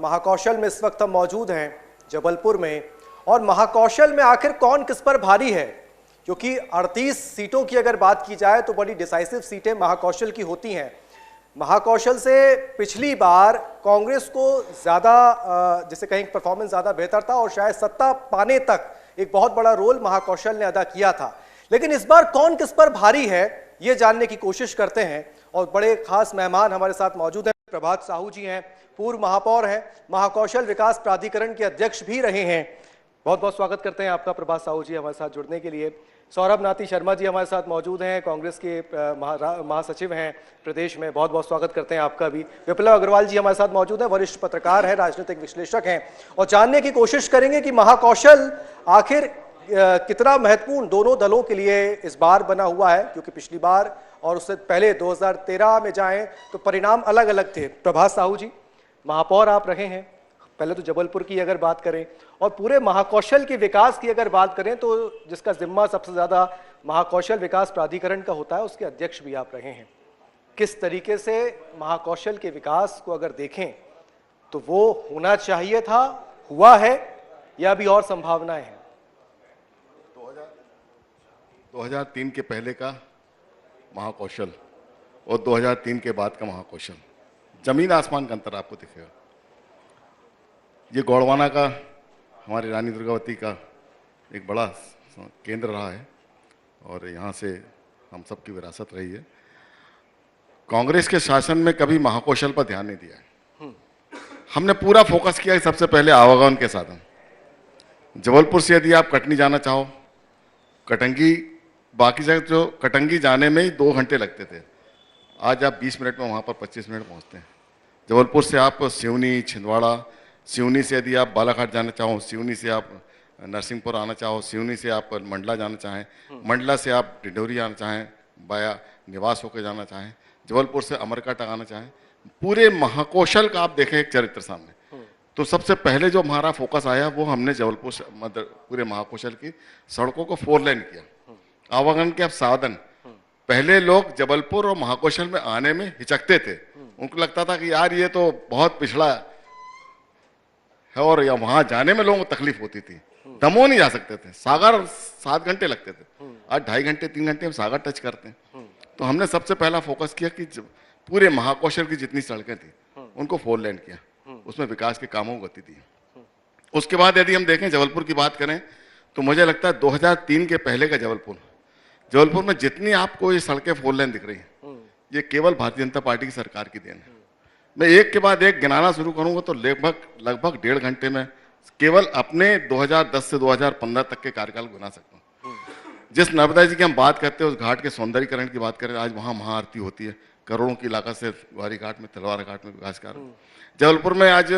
महाकौशल में इस वक्त हम मौजूद हैं जबलपुर में, और महाकौशल में आखिर कौन किस पर भारी है, क्योंकि 38 सीटों की अगर बात की जाए तो बड़ी डिसाइसिव सीटें महाकौशल की होती हैं। महाकौशल से पिछली बार कांग्रेस को ज़्यादा जिसे कहें परफॉर्मेंस ज़्यादा बेहतर था और शायद सत्ता पाने तक एक बहुत बड़ा रोल महाकौशल ने अदा किया था। लेकिन इस बार कौन किस पर भारी है ये जानने की कोशिश करते हैं, और बड़े खास मेहमान हमारे साथ मौजूद हैं। प्रभात साहू जी हैं, पूर्व महापौर हैं, महाकौशल विकास प्राधिकरण के अध्यक्ष भी रहे हैं। बहुत बहुत स्वागत करते हैं आपका प्रभात साहू जी हमारे साथ जुड़ने के लिए। सौरभ नाती शर्मा जी हमारे साथ मौजूद हैं, कांग्रेस के महासचिव हैं प्रदेश में, बहुत बहुत स्वागत करते हैं आपका भी। विप्लव अग्रवाल जी हमारे साथ मौजूद हैं, वरिष्ठ पत्रकार हैं, राजनीतिक विश्लेषक हैं, और जानने की कोशिश करेंगे कि महाकौशल आखिर कितना महत्वपूर्ण दोनों दलों के लिए इस बार बना हुआ है, क्योंकि पिछली बार और उससे पहले 2013 में जाएं तो परिणाम अलग अलग थे। प्रभात साहू जी, महापौर आप रहे हैं, पहले तो जबलपुर की अगर बात करें और पूरे महाकौशल के विकास की अगर बात करें तो जिसका जिम्मा सबसे ज्यादा महाकौशल विकास प्राधिकरण का होता है, उसके अध्यक्ष भी आप रहे हैं। किस तरीके से महाकौशल के विकास को अगर देखें तो वो होना चाहिए था, हुआ है, या अभी और संभावनाएं हैं? 2003 के पहले का महाकौशल और 2003 के बाद का महाकौशल, जमीन आसमान का अंतर आपको दिखेगा। ये गोड़वाना का, हमारी रानी दुर्गावती का एक बड़ा केंद्र रहा है और यहाँ से हम सब की विरासत रही है। कांग्रेस के शासन में कभी महाकौशल पर ध्यान नहीं दिया है। हमने पूरा फोकस किया सबसे पहले आवागमन के साधन। जबलपुर से यदि आप कटनी जाना चाहो, कटंगी, बाकी जगह जो कटंगी जाने में ही 2 घंटे लगते थे, आज आप 20 मिनट में वहाँ पर 25 मिनट पहुँचते हैं। जबलपुर से आप सिवनी, छिंदवाड़ा, सिवनी से यदि आप बालाघाट जाना चाहो, सिवनी से आप नरसिंहपुर आना चाहो, सिवनी से आप मंडला जाना चाहें, मंडला से आप डिंडोरी आना चाहें, बाया निवास होकर जाना चाहें, जबलपुर से अमरकाटक आना चाहें, पूरे महाकौशल का आप देखें एक चरित्र सामने। तो सबसे पहले जो हमारा फोकस आया वो हमने जबलपुर से पूरे महाकौशल की सड़कों को 4 लेन किया। आवागमन के अब साधन, पहले लोग जबलपुर और महाकौशल में आने में हिचकते थे, उनको लगता था कि यार ये तो बहुत पिछड़ा है और या वहां जाने में लोगों को तकलीफ होती थी, दमोह नहीं जा सकते थे, सागर 7 घंटे लगते थे, आज 2.5 घंटे 3 घंटे में सागर टच करते हैं। तो हमने सबसे पहला फोकस किया कि पूरे महाकौशल की जितनी सड़कें थी उनको 4 लेन किया, उसमें विकास के कामों को गति दी। उसके बाद यदि हम देखें जबलपुर की बात करें तो मुझे लगता है 2003 के पहले का जबलपुर में जितनी आपको ये सड़कें 4 लेन दिख रही हैं, ये केवल भारतीय जनता पार्टी की सरकार की देन है। मैं एक के बाद एक गिनाना शुरू करूंगा तो लगभग 1.5 घंटे में केवल अपने 2010 से 2015 तक के कार्यकाल गिना सकता हूँ। जिस नर्मदा जी की हम बात करते हैं, उस घाट के सौंदर्यीकरण की बात करें, आज वहाँ महाआरती होती है, करोड़ों की लागत से ग्वारी घाट में, तलवार घाट में विकास कार्य। जबलपुर में आज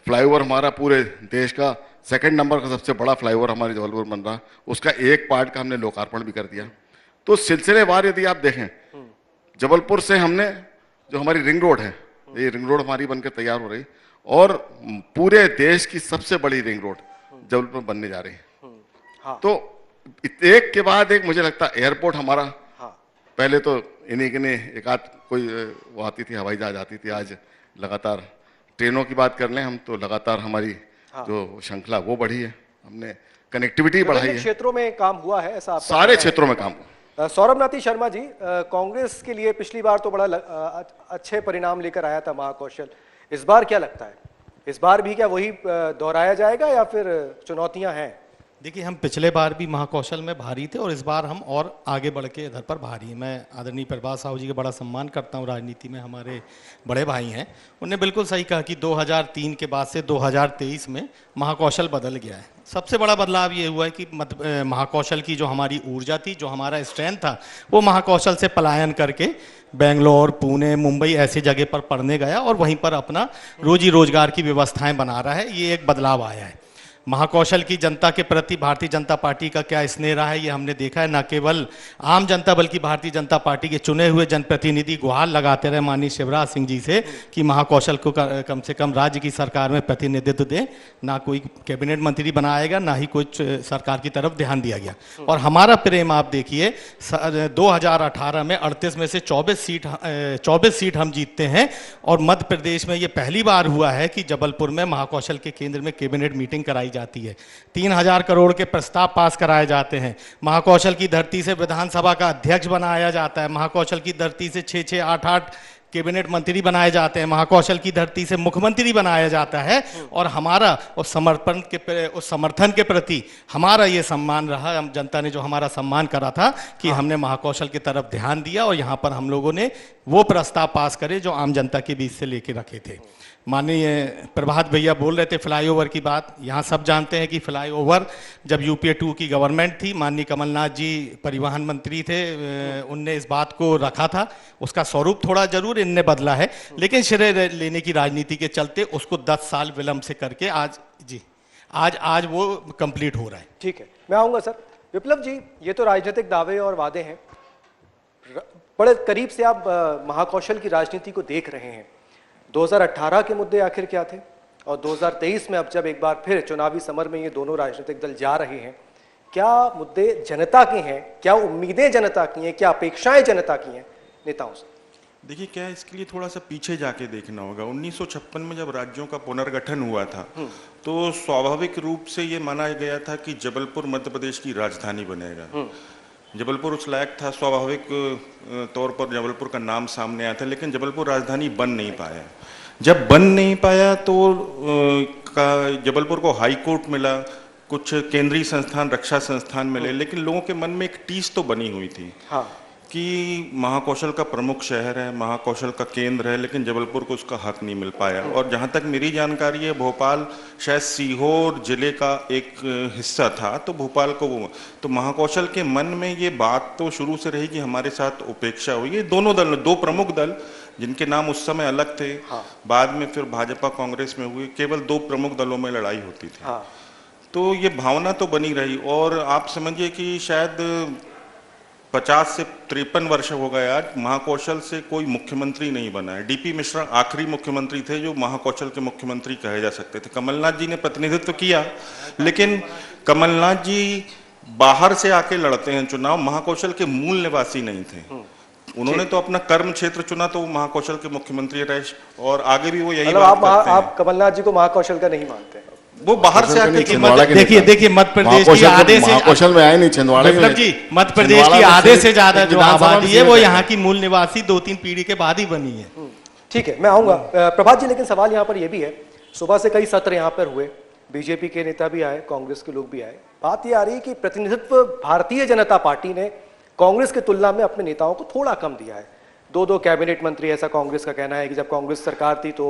फ्लाईओवर हमारा पूरे देश का 2nd नंबर का सबसे बड़ा फ्लाईओवर हमारे जबलपुर बन रहा, उसका एक पार्ट का हमने लोकार्पण भी कर दिया। तो सिलसिलेवार यदि आप देखें, जबलपुर से हमने जो हमारी रिंग रोड है, ये रिंग रोड हमारी बनकर तैयार हो रही, और पूरे देश की सबसे बड़ी रिंग रोड जबलपुर में बनने जा रही है। हाँ। तो एक के बाद एक मुझे लगता है एयरपोर्ट हमारा, हाँ। पहले तो इन्हीं एक आध कोई वो आती थी, हवाई जहाज आती थी, आज लगातार ट्रेनों की बात कर लें हम तो लगातार हमारी, हाँ, जो श्रृंखला वो बढ़ी है, हमने कनेक्टिविटी बढ़ाई है, क्षेत्रों में काम हुआ है, ऐसा सारे क्षेत्रों में काम हुआ। सौरभ नाती शर्मा जी, कांग्रेस के लिए पिछली बार तो बड़ा अच्छे परिणाम लेकर आया था महाकौशल, इस बार क्या लगता है, इस बार भी क्या वही दोहराया जाएगा या फिर चुनौतियां हैं? देखिए, हम पिछले बार भी महाकौशल में भारी थे और इस बार हम और आगे बढ़ के इधर पर भारी हैं। मैं आदरणीय प्रभात साहू जी का बड़ा सम्मान करता हूं, राजनीति में हमारे बड़े भाई हैं। उन्होंने बिल्कुल सही कहा कि 2003 के बाद से 2023 में महाकौशल बदल गया है। सबसे बड़ा बदलाव ये हुआ है कि महाकौशल की जो हमारी ऊर्जा थी, जो हमारा स्ट्रेंथ था, वो महाकौशल से पलायन करके बेंगलोर, पुणे, मुंबई ऐसी जगह पर पढ़ने गया और वहीं पर अपना रोजी रोजगार की व्यवस्थाएं बना रहा है। ये एक बदलाव आया है। महाकौशल की जनता के प्रति भारतीय जनता पार्टी का क्या स्नेह रहा है ये हमने देखा है। न केवल आम जनता बल्कि भारतीय जनता पार्टी के चुने हुए जनप्रतिनिधि गुहार लगाते रहे माननीय शिवराज सिंह जी से कि महाकौशल को कम से कम राज्य की सरकार में प्रतिनिधित्व दें। ना कोई कैबिनेट मंत्री बनाएगा, ना ही कुछ सरकार की तरफ ध्यान दिया गया। और हमारा प्रेम आप देखिए, 2018 में 38 में से 24 सीट हम जीतते हैं। और मध्य प्रदेश में ये पहली बार हुआ है कि जबलपुर में महाकौशल के केंद्र में कैबिनेट मीटिंग कराई जाती है। 3000 करोड़ के प्रस्ताव पास कराए जाते हैं। महाकौशल की धरती से विधानसभा का अध्यक्ष बनाया जाता है। महाकौशल की धरती से 6-6, 8-8 कैबिनेट मंत्री बनाए जाते हैं। महाकौशल की धरती से मुख्यमंत्री बनाया जाता है। और हमारा उस समर्थन के प्रति हमारा ये सम्मान रहा, हम जनता ने जो हमारा सम्मान करा था कि हमने महाकौशल की तरफ ध्यान दिया और यहाँ पर हम लोगों ने वो प्रस्ताव पास करे जो आम जनता के बीच से लेके रखे थे। माननीय प्रभात भैया बोल रहे थे फ्लाईओवर की बात। यहाँ सब जानते हैं कि फ्लाईओवर जब यूपीए 2 की गवर्नमेंट थी, माननीय कमलनाथ जी परिवहन मंत्री थे, उनने इस बात को रखा था। उसका स्वरूप थोड़ा जरूर इनने बदला है, लेकिन श्रेय लेने की राजनीति के चलते उसको 10 साल विलंब से करके आज वो कंप्लीट हो रहा है। ठीक है, मैं आऊंगा सर। विप्लव जी, ये तो राजनीतिक दावे और वादे हैं, बड़े करीब से आप महाकौशल की राजनीति को देख रहे हैं। 2018 के मुद्दे आखिर क्या थे और 2023 में अब जब एक बार फिर चुनावी समर में ये दोनों राजनीतिक दल जा रहे हैं, क्या मुद्दे जनता के हैं, क्या उम्मीदें जनता की हैं, क्या अपेक्षाएं जनता की हैं नेताओं से? देखिए, क्या इसके लिए थोड़ा सा पीछे जाके देखना होगा। 1956 में जब राज्यों का पुनर्गठन हुआ था तो स्वाभाविक रूप से ये माना गया था कि जबलपुर मध्य प्रदेश की राजधानी बनेगा। जबलपुर उस लायक था, स्वाभाविक तौर पर जबलपुर का नाम सामने आया था, लेकिन जबलपुर राजधानी बन नहीं पाया। जब बन नहीं पाया तो जबलपुर को हाई कोर्ट मिला, कुछ केंद्रीय संस्थान, रक्षा संस्थान मिले, लेकिन लोगों के मन में एक टीस तो बनी हुई थी कि महाकौशल का प्रमुख शहर है, महाकौशल का केंद्र है, लेकिन जबलपुर को उसका हक नहीं मिल पाया। और जहाँ तक मेरी जानकारी है, भोपाल शायद सीहोर जिले का एक हिस्सा था, तो भोपाल को तो महाकौशल के मन में ये बात तो शुरू से रही कि हमारे साथ उपेक्षा हुई। ये दोनों दल, दो प्रमुख दल जिनके नाम उस समय अलग थे, बाद में फिर भाजपा कांग्रेस में हुए, केवल 2 प्रमुख दलों में लड़ाई होती थी। तो ये भावना तो बनी रही। और आप समझिए कि शायद 50 से 53 वर्ष हो गए आज, महाकौशल से कोई मुख्यमंत्री नहीं बना है। डीपी मिश्रा आखिरी मुख्यमंत्री थे जो महाकौशल के मुख्यमंत्री कहे जा सकते थे। कमलनाथ जी ने प्रतिनिधित्व किया, लेकिन कमलनाथ जी बाहर से आके लड़ते हैं चुनाव, महाकौशल के मूल निवासी नहीं थे। उन्होंने तो अपना कर्म क्षेत्र चुना, तो वो महाकौशल के मुख्यमंत्री रहे और आगे भी वो यही बात करते हैं। आप कमलनाथ जी को महाकौशल का नहीं मानते? वो बाहर से आके देखिए मध्य प्रदेश की आधे से महाकौशल में आए नहीं, छिंदवाड़ा में जी मध्य प्रदेश की आधे से ज्यादा जो आबादी है वो यहाँ की मूल निवासी 2-3 पीढ़ी के बाद ही बनी है। ठीक है, मैं आऊंगा प्रभात जी, लेकिन सवाल यहाँ पर यह भी है, सुबह से कई सत्र यहाँ पर हुए, बीजेपी के नेता भी आए, कांग्रेस के लोग भी आए। बात यह आ रही है कि प्रतिनिधित्व भारतीय जनता पार्टी ने कांग्रेस की तुलना में अपने नेताओं को थोड़ा कम दिया है। 2-2 कैबिनेट मंत्री, ऐसा कांग्रेस का कहना है कि जब कांग्रेस सरकार थी तो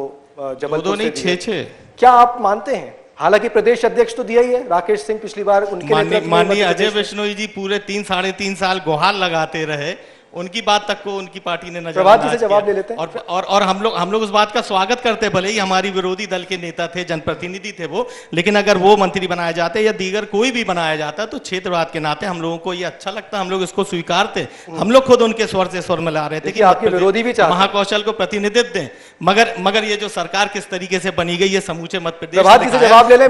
जबलपुर से 6-6। क्या आप मानते हैं? हालांकि प्रदेश अध्यक्ष तो दिया ही है, राकेश सिंह पिछली बार उनके माननीय अजय बिश्नोई जी पूरे 3-3.5 साल गुहार लगाते रहे, उनकी बात तक को उनकी पार्टी ने नजरअंदाज से जवाब ले लेते हैं। और हम लोग उस बात का स्वागत करते, भले ही हमारी विरोधी दल के नेता थे, जनप्रतिनिधि थे वो, लेकिन अगर वो मंत्री बनाया जाते या दीगर कोई भी बनाया जाता तो क्षेत्रवाद के नाते हम लोगों को ये अच्छा लगता, हम लोग इसको स्वीकारते। हम लोग खुद उनके स्वर से स्वर मिला रहे थे कि आपके विरोधी भी महाकौशल को प्रतिनिधित्व दें, मगर ये जो सरकार किस तरीके से बनी गई, ये समूचे मध्य प्रदेश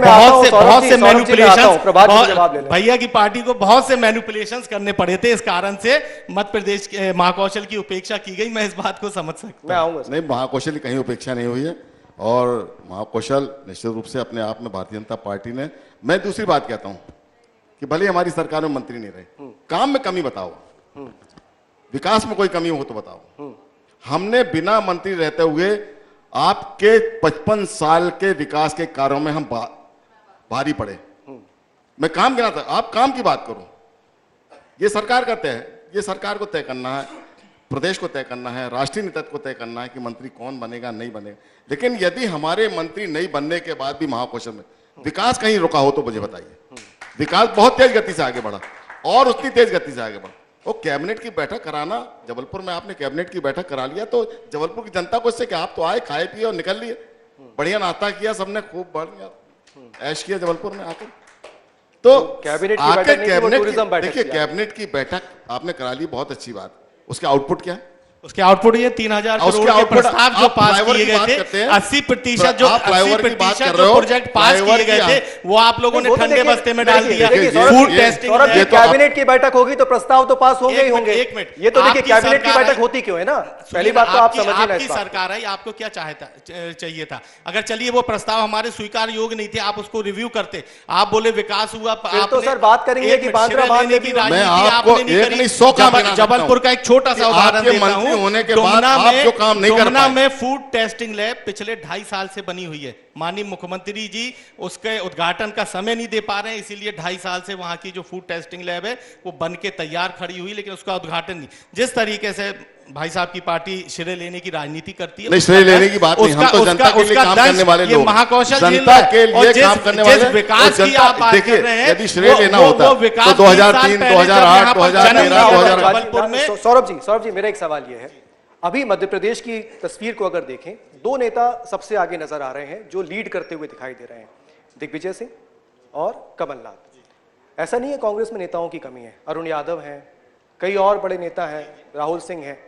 बहुत से मैनिपुलेशन, भैया की पार्टी को बहुत से मैनिपुलेशन करने पड़े थे, इस कारण से मध्य प्रदेश महाकौशल की उपेक्षा की गई। मैं इस बात को समझ सकता हूं। नहीं, महाकौशल की कहीं उपेक्षा नहीं हुई है और महाकौशल निश्चित रूप से अपने आप में भारतीय जनता पार्टी ने, मैं दूसरी बात कहता हूं कि भले हमारी सरकार में मंत्री नहीं रहे, काम में कमी बताओ, विकास में कोई कमी हो तो बताओ। हमने बिना मंत्री रहते हुए आपके 55 साल के विकास के कार्यों में हम भारी पड़े। मैं काम गिना था, आप काम की बात करो। ये सरकार का तय है, ये सरकार को तय करना है, प्रदेश को तय करना है, राष्ट्रीय नेतृत्व को तय करना है कि मंत्री कौन बनेगा नहीं बनेगा। लेकिन यदि हमारे मंत्री नहीं बनने के बाद भी महाकौशल में विकास कहीं रुका हो तो मुझे बताइए। विकास बहुत तेज गति से आगे बढ़ा और उतनी तेज गति से आगे बढ़ा। वो कैबिनेट की बैठक कराना, जबलपुर में आपने कैबिनेट की बैठक करा लिया तो जबलपुर की जनता को इससे कि आप तो आए, खाए पिए और निकल लिए, बढ़िया नाश्ता किया सबने, खूब बढ़िया ऐश किया जबलपुर में आकर। तो कैबिनेट की बैठक नहीं थी, वो टूरिज्म बैठक देखिए थी। कैबिनेट की बैठक आपने करा ली, बहुत अच्छी बात। उसके आउटपुट क्या है? उसके आउटपुट ये 3000 उसके करोड़ के आउटपुट प्रस्ताव जो आप पास फ्लाईओवर किए की गए बात थे, करते हैं। 80% जो आप फ्लाईओवर की बात 80% कर रहे जो हो, प्रोजेक्ट पास फ्लाईओवर किए गए की थे वो आप लोगों ने वो तो ठंडे देखिए, बस्ते में डाल दिया। देखिए, फूड ये- टेस्टिंग सौरभ जी, ये तो कैबिनेट की बैठक होगी तो प्रस्ताव तो पास होंगे ही एक होंगे। मिनट, एक मिनट। ये तो देखिए आपकी कैबिनेट की सरकार बैठक है। होती क्यों है ना, पहली बात तो आप समझिए ना आपकी इस बात को। सरकार है, आपको क्या चाहिए था? अगर चलिए वो प्रस्ताव हमारे स्वीकार योग्य नहीं थे, आप उसको रिव्यू करते, आप बोले विकास हुआ। फिर तो सर बात करेंगे कि बांद्रा बांध में भी मैं आपको एक नहीं 100 काम गिना सकता हूं। जबलपुर का एक छोटा सा उदाहरण आपके देता मंत्री हूं। होने के बाद आप जो काम नहीं कर डोमना पाए। में फूड टेस्टिंग लैब पिछले 2.5 साल से बनी हुई है। माननीय मुख्यमंत्री जी उसके उद्घाटन का समय नहीं दे पा रहे हैं, इसीलिए 2.5 साल से वहां की जो फूड टेस्टिंग लैब है वो बन के तैयार खड़ी हुई, लेकिन उसका उद्घाटन नहीं। जिस तरीके से भाई साहब की पार्टी श्रेय लेने की राजनीति करती है, नहीं श्रेय लेने की बात नहीं, हम तो जनता के लिए काम करने वाले लोग, महाकौशल जनता के लिए काम करने वाले। विकास की आप बात कर रहे हैं, यदि श्रेय लेना होता तो 2003, 2008, 2013, 2014 सौरभ जी मेरा एक सवाल ये है, अभी मध्य प्रदेश की तस्वीर को अगर देखें, दो नेता सबसे आगे नजर आ रहे हैं जो लीड करते हुए दिखाई दे रहे हैं, दिग्विजय सिंह और कमलनाथ। ऐसा नहीं है कांग्रेस में नेताओं की कमी है, अरुण यादव हैं, कई और बड़े नेता हैं, राहुल सिंह हैं,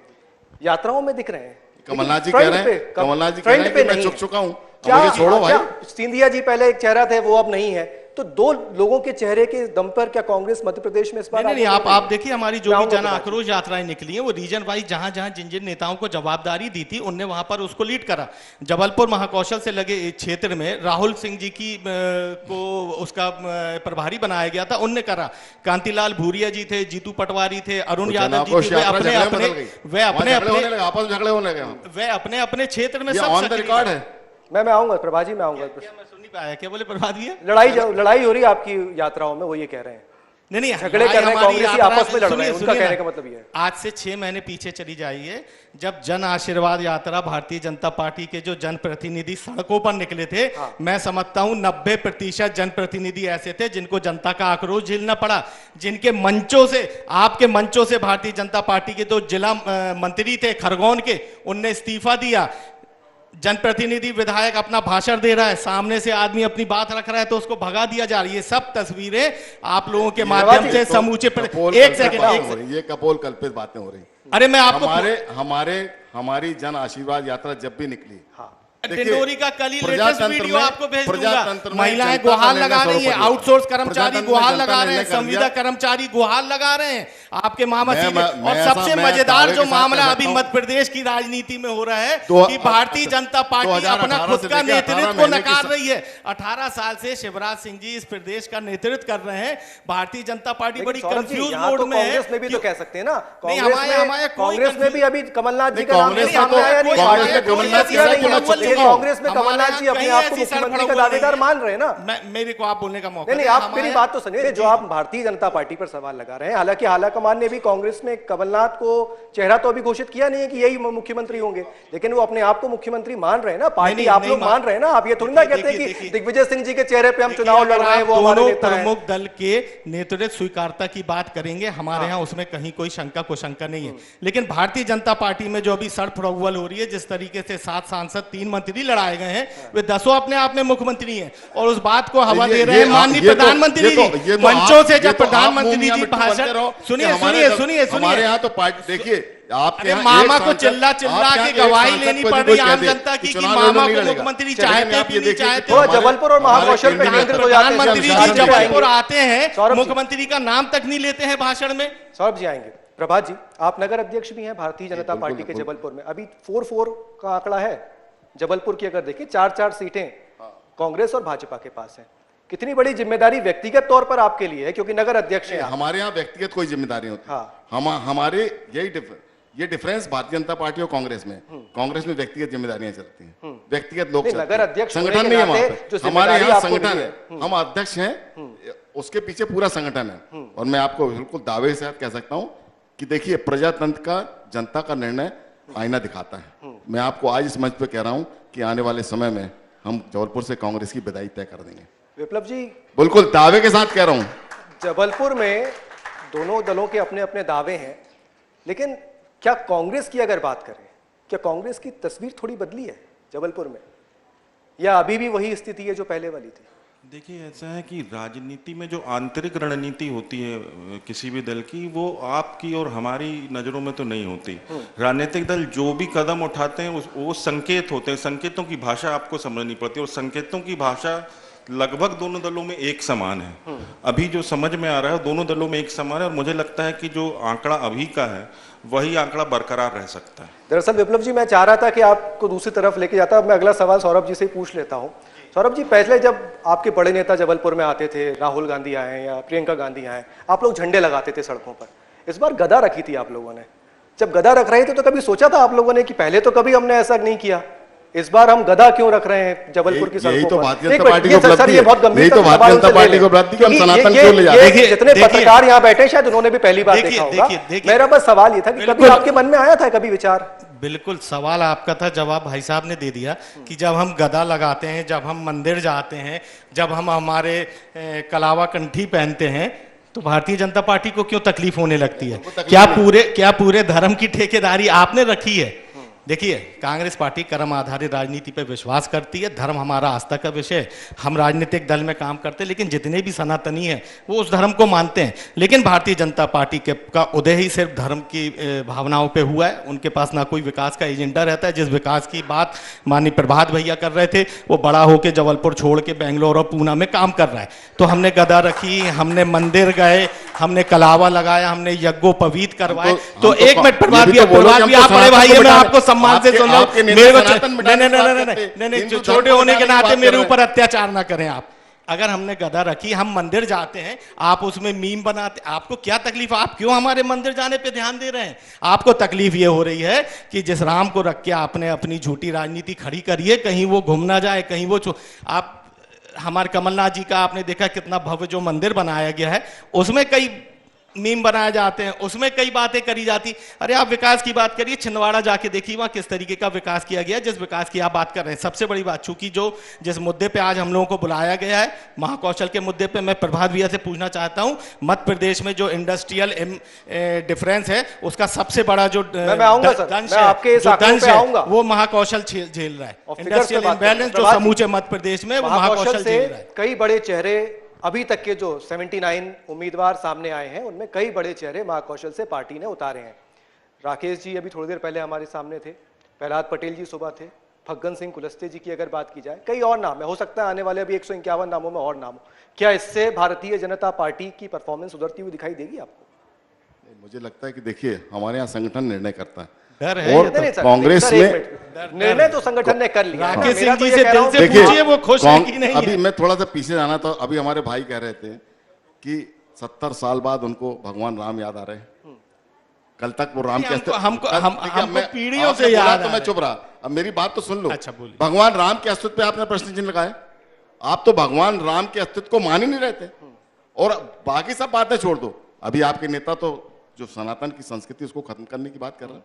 यात्राओं में दिख रहे हैं। कमलनाथ जी कह रहे हैं, कमलनाथ जी कह रहे हैं कि मैं चुक चुका हूं, मुझे छोड़ो भाई। सिंधिया जी पहले एक चेहरा थे, वो अब नहीं है, तो दो लोगों के चेहरे के दम पर क्या कांग्रेस मध्य प्रदेश में इस बार नहीं, आप देखिए हमारी जो भी जन आक्रोश यात्राएं निकली हैं वो रीजन वाइज जहां जहां जिन जिन नेताओं को जवाबदारी दी थी उनने वहां पर उसको लीड करा। जबलपुर महाकौशल से लगे क्षेत्र में राहुल सिंह जी की को उसका प्रभारी बनाया गया था, उनने करा। कांतिलाल भूरिया जी थे, जीतू पटवारी थे, अरुण यादव जी थे, वे अपने अपने क्षेत्र में सब रिकॉर्ड है। मैं आऊंगा प्रभा जी, मैं आऊंगा। आया क्या बोले प्रभात भैया? लड़ाई हो रही है आपकी यात्राओं में, वो ये कह रहे हैं। नहीं, झगड़े कर रहे हैं, कांग्रेसी आपस में लड़ रहे हैं, उनका कहने का मतलब ये है। आज से 6 महीने पीछे चली जाइए, जब जन आशीर्वाद यात्रा भारतीय जनता पार्टी के जो जनप्रतिनिधि सड़कों पर निकले थे, मैं समझता हूं 90% जनप्रतिनिधि ऐसे थे जिनको जनता का आक्रोश झेलना पड़ा, जिनके मंचों से, आपके मंचों से भारतीय जनता पार्टी के जो जिला मंत्री थे खरगोन के, उनने इस्तीफा दिया। जनप्रतिनिधि विधायक अपना भाषण दे रहा है, सामने से आदमी अपनी बात रख रहा है तो उसको भगा दिया जा रही है। ये सब तस्वीरें आप लोगों के माध्यम से समूचे एक सेकंड, ये कपोल कल्पित बातें हो रही। अरे मैं आपको हमारी जन आशीर्वाद यात्रा जब भी निकली, डिंडोरी का कल ही लेटेस्ट वीडियो आपको भेज दूंगा। महिलाएं गुहार लगा रही हैं, आउटसोर्स कर्मचारी गुहार लगा रहे हैं, संविदा कर्मचारी गुहार लगा रहे हैं आपके मामले में। और सबसे मजेदार जो मामला अभी मध्य प्रदेश की राजनीति में हो रहा है कि भारतीय जनता पार्टी अपना खुद का नेतृत्व को नकार रही है। 18 साल से शिवराज सिंह जी इस प्रदेश का नेतृत्व कर रहे हैं, भारतीय जनता पार्टी बड़ी कंफ्यूज मोड में है। कांग्रेस में भी तो कह सकते हैं ना, कांग्रेस में भी अभी कमलनाथ जी का नाम सामने आया नहीं, कांग्रेस में कमलनाथ जी अपने आप को मुख्यमंत्री का दावेदार मान रहे हैं ना। मेरे को आप बोलने का मौका नहीं, आप मेरी बात तो सुनिए। जो आप भारतीय जनता पार्टी पर सवाल लगा रहे हैं, हालांकि हालाकमान ने भी कांग्रेस में कमलनाथ को चेहरा तो अभी घोषित किया नहीं है कि यही मुख्यमंत्री होंगे, लेकिन वो अपने आप को मुख्यमंत्री मान रहे हैं ना, पार्टी आप लोग मान रहे हैं ना। आप ये थोड़ी ना कहते हैं कि दिग्विजय सिंह जी के चेहरे पे हम चुनाव लड़ रहे हैं, वो हमारे नेता हैं। प्रमुख दल के नेतृत्व स्वीकारता की बात करेंगे, हमारे यहाँ उसमें कहीं कोई शंका कुशंका नहीं है, लेकिन भारतीय जनता पार्टी में जो अभी सड़फड़ौल हो रही है, जिस तरीके से 7 सांसद 3 मंत्री लड़ाए गए हैं, वे 10 अपने आप में मुख्यमंत्री हैं और उस बात को हवा दे रहे हैं माननीय प्रधानमंत्री जी मंचों से। जब प्रधानमंत्री जी भाषण सुनिए हमारे यहाँ तो पार्टी देखिए, आपके मामा को चिल्ला के गवाही लेनी पड़ रही आम जनता की कि मामा को मुख्यमंत्री चाहते भी नहीं चाहते। जबलपुर और महाकौशल पे प्रधानमंत्री जी जबलपुर आते हैं, मुख्यमंत्री का नाम तक नहीं लेते हैं भाषण में। सौरभ जी आएंगे। प्रभात जी, आप नगर अध्यक्ष भी हैं भारतीय जनता पार्टी के जबलपुर में, अभी 4-4 का आंकड़ा है जबलपुर की। अगर देखिए 4-4 सीटें कांग्रेस और भाजपा के पास हैं। कितनी बड़ी जिम्मेदारी व्यक्तिगत तौर पर आपके लिए है, क्योंकि नगर अध्यक्ष हैं। हमारे यहाँ व्यक्तिगत कोई जिम्मेदारी होती है। हमारे ये डिफरेंस भारतीय जनता पार्टी और कांग्रेस में, कांग्रेस में व्यक्तिगत जिम्मेदारियां चलती हैं, व्यक्तिगत लोग नगर अध्यक्ष संगठन नहीं है वहां पे। हमारे यहाँ संगठन है, हम अध्यक्ष हैं, उसके पीछे पूरा संगठन है। और मैं आपको बिल्कुल दावे से कह सकता हूं कि देखिए, प्रजातंत्र का, जनता का निर्णय आईना दिखाता है। मैं आपको आज इस मंच पे कह रहा हूं कि आने वाले समय में हम जबलपुर से कांग्रेस की विदाई तय कर देंगे। विप्लव जी, बिल्कुल दावे के साथ कह रहा हूं। जबलपुर में दोनों दलों के अपने अपने दावे हैं, लेकिन क्या कांग्रेस की अगर बात करें, क्या कांग्रेस की तस्वीर थोड़ी बदली है जबलपुर में, या अभी भी वही स्थिति है जो पहले वाली थी? देखिए, ऐसा है कि राजनीति में जो आंतरिक रणनीति होती है किसी भी दल की, वो आपकी और हमारी नज़रों में तो नहीं होती। राजनीतिक दल जो भी कदम उठाते हैं वो संकेत होते हैं, संकेतों की भाषा आपको समझनी पड़ती है, और संकेतों की भाषा लगभग दोनों दलों में एक समान है। अभी जो समझ में आ रहा है दोनों दलों में एक समान है, और मुझे लगता है कि जो आंकड़ा अभी का है वही आंकड़ा बरकरार रह सकता है। दरअसल विप्लव जी, मैं चाह रहा था कि आपको दूसरी तरफ लेके जाता। अब मैं अगला सवाल सौरभ जी से ही पूछ लेता हूँ। सौरभ जी, पहले जब आपके बड़े नेता जबलपुर में आते थे, राहुल गांधी आए या प्रियंका गांधी आए, आप लोग झंडे लगाते थे सड़कों पर। इस बार गदा रखी थी आप लोगों ने। जब गदा रख रहे थे तो कभी सोचा था आप लोगों ने कि पहले तो कभी हमने ऐसा नहीं किया, इस बार हम गदा क्यों रख रहे हैं जबलपुर की सड़कों पर? यही तो भारतीय जनता पार्टी को उपलब्धि है। यही तो भारतीय जनता पार्टी को उपलब्धि कि हम सनातन क्यों ले जाते हैं। जितने पत्रकार यहाँ बैठे शायद उन्होंने भी पहली बार देखा होगा। मेरा बस सवाल ये था कि कभी आपके मन में आया था कभी विचार? बिल्कुल, सवाल आपका था, जवाब भाई साहब ने दे दिया कि जब हम गदा लगाते हैं, जब हम मंदिर जाते हैं, जब हम हमारे कलावा कंठी पहनते हैं, तो भारतीय जनता पार्टी को क्यों तकलीफ होने लगती है? क्या पूरे धर्म की ठेकेदारी आपने रखी है? देखिए, कांग्रेस पार्टी कर्म आधारित राजनीति पर विश्वास करती है। धर्म हमारा आस्था का विषय है। हम राजनीतिक दल में काम करते हैं, लेकिन जितने भी सनातनी हैं वो उस धर्म को मानते हैं। लेकिन भारतीय जनता पार्टी का उदय ही सिर्फ धर्म की भावनाओं पे हुआ है। उनके पास ना कोई विकास का एजेंडा रहता है। जिस विकास की बात माननीय प्रभात भैया कर रहे थे, वो बड़ा होकर जबलपुर छोड़ के बेंगलोर और पूना में काम कर रहा है। तो हमने गदा रखी, हमने मंदिर गए, हमने कलावा लगाया, हमने यज्ञोपवीत करवाए। तो एक मिनट, प्रभात भैया आप बड़े भाई हैं, मैं आपको सम्मान से सुन लो। नहीं, छोटे होने के नाते मेरे ऊपर अत्याचार ना करें आप। अगर हमने गदा रखी, हम मंदिर जाते हैं, आप उसमें मीम बनाते, आपको क्या तकलीफ? आप क्यों हमारे मंदिर जाने पे ध्यान दे रहे हैं? आपको तकलीफ ये हो रही है कि जिस राम को रख के आपने अपनी झूठी राजनीति खड़ी करी है, कहीं वो घूम ना जाए, कहीं वो आप हमारे कमलनाथ जी का आपने देखा कितना भव्य जो मंदिर बनाया गया है, उसमें कई मीम बनाए जाते हैं, उसमें कई बातें करी जाती। अरे आप विकास की बात करिए, छिंदवाड़ा जाके देखिए वहां किस तरीके का विकास किया गया, जिस विकास की आप बात कर रहे हैं। सबसे बड़ी बात, चूंकि जिस मुद्दे पे आज हम लोगों को बुलाया गया है, महाकौशल के मुद्दे पे, मैं प्रभात भैया से पूछना चाहता हूं, मध्य प्रदेश में जो इंडस्ट्रियल डिफरेंस है, उसका सबसे बड़ा जो दंश है वो महाकौशल झेल रहा है। इंडस्ट्रियल इम्बैलेंस जो समूचे मध्य प्रदेश में, वो महाकौशल झेल रहा है। कई बड़े चेहरे अभी तक के जो 79 उम्मीदवार सामने आए हैं, उनमें कई बड़े चेहरे महाकौशल से पार्टी ने उतारे हैं। राकेश जी अभी थोड़ी देर पहले हमारे सामने थे, प्रहलाद पटेल जी सुबह थे, फग्गन सिंह कुलस्ते जी की अगर बात की जाए, कई और नाम है, हो सकता है आने वाले अभी 151 नामों में और नाम हो। क्या इससे भारतीय जनता पार्टी की परफॉर्मेंस उधरती हुई दिखाई देगी आपको? मुझे लगता है कि देखिए, हमारे यहाँ संगठन निर्णय करता है, डर है। और कांग्रेस में निर्णय तो संगठन ने कर लिया। राकेश सिंह जी से दिल से पूछिए वो खुश है कि नहीं। अभी मैं थोड़ा सा पीछे जाना, तो अभी हमारे भाई कह रहे थे कि 70 साल बाद उनको भगवान राम याद आ रहे हैं। कल तक वो राम के हमको पीढ़ियों से याद, तो मैं चुप रहा। अब मेरी बात तो सुन लो। अच्छा, बोलिए। भगवान राम के अस्तित्व पे आपने प्रश्न चिन्ह लगाए। आप तो भगवान राम के अस्तित्व को मान ही नहीं रहते, और बाकी सब बातें छोड़ दो। अभी आपके नेता तो जो सनातन की संस्कृति उसको खत्म करने की बात कर रहे हैं।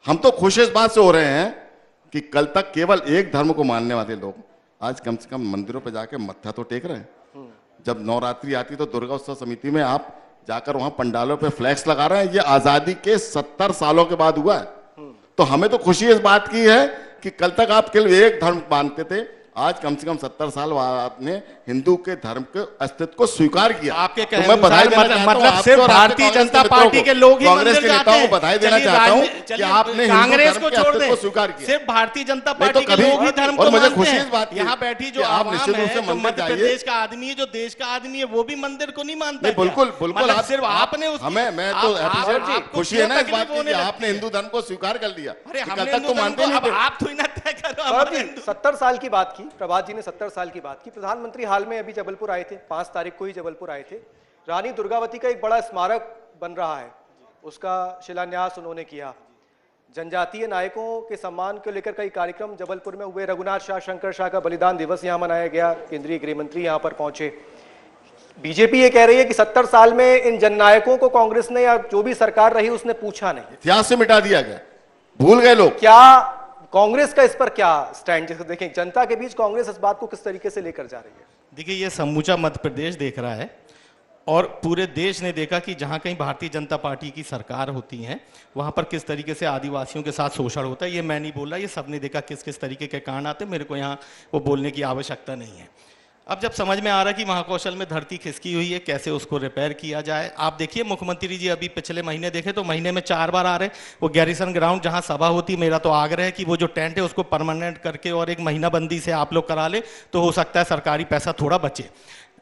हम तो खुश इस बात से हो रहे हैं कि कल तक केवल एक धर्म को मानने वाले लोग आज कम से कम मंदिरों पे जाके मत्था तो टेक रहे हैं। जब नवरात्रि आती तो दुर्गा उत्सव समिति में आप जाकर वहां पंडालों पे फ्लैक्स लगा रहे हैं। ये आजादी के 70 सालों के बाद हुआ है। तो हमें तो खुशी इस बात की है कि कल तक आप केवल एक धर्म मानते थे, आज कम से कम 70 साल बाद आपने हिंदू के धर्म के अस्तित्व को स्वीकार किया। आपके तो मैं बधाई मतलब सिर्फ भारतीय जनता पार्टी के लोग ही कांग्रेस के नेताओं को बधाई देना चाहता हूं कि आपने कांग्रेस को छोड़ दें, स्वीकार किया। सिर्फ भारतीय जनता पार्टी के लोग ही धर्म को मुझे खुशी इस बात की, यहाँ बैठी जो आप निश्चित रूप से मध्य प्रदेश का आदमी है, जो देश का आदमी है, वो भी मंदिर को नहीं मानता। बिल्कुल बिल्कुल, आप सिर्फ आपने हमें, मैं तो खुशी है ना इस बात की, आपने हिंदू धर्म को स्वीकार कर लिया। कल तक तो मानते नहीं। आप थोड़ी ना तय करो। 70 साल की बात की प्रभात जी ने, 70 साल की बात की। प्रधानमंत्री हाल में अभी जबलपुर आए थे, 5 तारीख को ही जबलपुर आए थे। रानी दुर्गावती का एक बड़ा स्मारक बन रहा है, उसका शिलान्यास उन्होंने किया। जनजातीय नायकों के सम्मान को लेकर कई कार्यक्रम जबलपुर में हुए। रघुनाथ शाह, शंकर शाह का बलिदान दिवस यहां मनाया गया। केंद्रीय गृह मंत्री यहां पर पहुंचे। बीजेपी ये कह रही है कि 70 साल में इन जननायकों को कांग्रेस ने या जो भी सरकार रही उसने पूछा नहीं, इतिहास से मिटा दिया गया, भूल गए लोग। क्या कांग्रेस का इस पर क्या स्टैंड? जैसे देखें जनता के बीच कांग्रेस इस बात को किस तरीके से लेकर जा रही है? देखिए, ये समूचा मध्य प्रदेश देख रहा है और पूरे देश ने देखा कि जहां कहीं भारतीय जनता पार्टी की सरकार होती है वहां पर किस तरीके से आदिवासियों के साथ शोषण होता है। ये मैं नहीं बोल रहा, ये सबने देखा किस किस तरीके के कांड आते, मेरे को यहाँ वो बोलने की आवश्यकता नहीं है। अब जब समझ में आ रहा है कि महाकौशल में धरती खिसकी हुई है, कैसे उसको रिपेयर किया जाए। आप देखिए मुख्यमंत्री जी अभी पिछले महीने देखे तो महीने में 4 बार आ रहे, वो गैरिसन ग्राउंड जहां सभा होती, मेरा तो आग्रह है कि वो जो टेंट है उसको परमानेंट करके और एक महीना बंदी से आप लोग करा ले तो हो सकता है सरकारी पैसा थोड़ा बचे।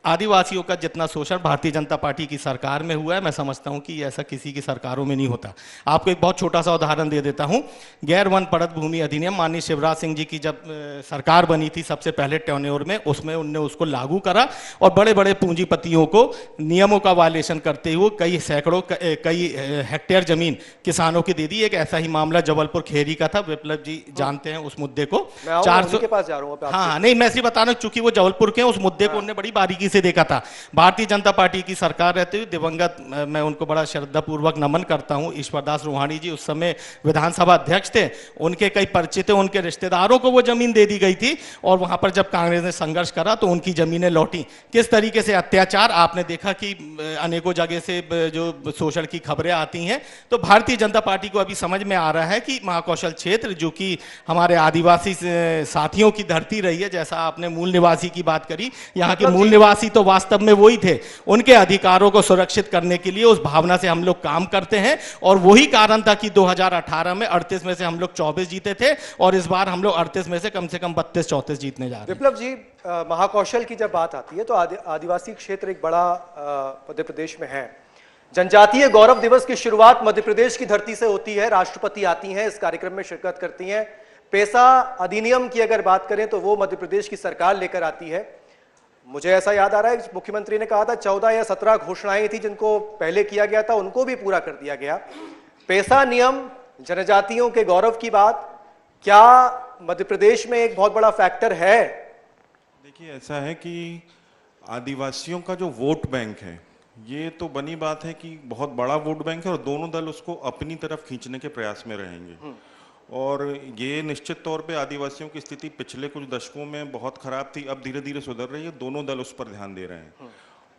आदिवासियों का जितना शोषण भारतीय जनता पार्टी की सरकार में हुआ है, मैं समझता हूं कि ऐसा किसी की सरकारों में नहीं होता। आपको एक बहुत छोटा सा उदाहरण दे देता हूं। गैर वन पड़त भूमि अधिनियम माननीय शिवराज सिंह जी की जब सरकार बनी थी सबसे पहले टेन्योर में, उसमें उनने उसको लागू करा और बड़े बड़े पूंजीपतियों को नियमों का वायलेशन करते हुए कई हेक्टेयर जमीन किसानों की दे दी। एक ऐसा ही मामला जबलपुर खेरी का था, विप्लव जी जानते हैं उस मुद्दे को। 400 के पास जा रहा हूं। हाँ नहीं, मैं सिर्फ बता रहा हूं चूंकि वो जबलपुर के उस मुद्दे को उन्होंने बड़ी बारीकी से देखा था। भारतीय जनता पार्टी की सरकार रहते हुए दिवंगत, मैं उनको बड़ा श्रद्धापूर्वक नमन करता हूं, ईश्वर दास रोहानी जी उस समय विधानसभा अध्यक्ष थे, उनके कई परिचित, उनके रिश्तेदारों को वो जमीन दे दी गई थी और वहां पर जब कांग्रेस ने संघर्ष करा तो उनकी जमीनें लौटी। किस तरीके से अत्याचार आपने देखा कि अनेकों जगह से जो शोषण की खबरें आती हैं। तो भारतीय जनता पार्टी को अभी समझ में आ रहा है कि महाकौशल क्षेत्र जो कि हमारे आदिवासी साथियों की धरती रही है, जैसा आपने मूल निवासी की बात करी, यहाँ के मूल निवासी तो वास्तव में वही थे, उनके अधिकारों को सुरक्षित करने के लिए उस भावना से हम लोग काम करते हैं और वही कारण था कि 2018 में 38 में से हम लोग 24 जीते थे और इस बार हम लोग 38 में से कम 32-34 जीतने जा रहे हैं। विप्लव जी, महाकौशल की जब बात आती है तो आदिवासी क्षेत्र एक बड़ा मध्य प्रदेश में है। जनजातीय गौरव दिवस की शुरुआत मध्य प्रदेश की धरती से होती है, राष्ट्रपति आती हैं, इस कार्यक्रम में शिरकत करती हैं। पेसा अधिनियम की अगर बात करें तो वो मध्य प्रदेश की सरकार लेकर आती है। मुझे ऐसा याद आ रहा है मुख्यमंत्री ने कहा था 14 या 17 घोषणाएं थी जिनको पहले किया गया था, उनको भी पूरा कर दिया गया। पेसा नियम, जनजातियों के गौरव की बात, क्या मध्य प्रदेश में एक बहुत बड़ा फैक्टर है? देखिए ऐसा है कि आदिवासियों का जो वोट बैंक है, ये तो बनी बात है कि बहुत बड़ा वोट बैंक है और दोनों दल उसको अपनी तरफ खींचने के प्रयास में रहेंगे। और ये निश्चित तौर पे आदिवासियों की स्थिति पिछले कुछ दशकों में बहुत खराब थी, अब धीरे धीरे सुधर रही है, दोनों दल उस पर ध्यान दे रहे हैं।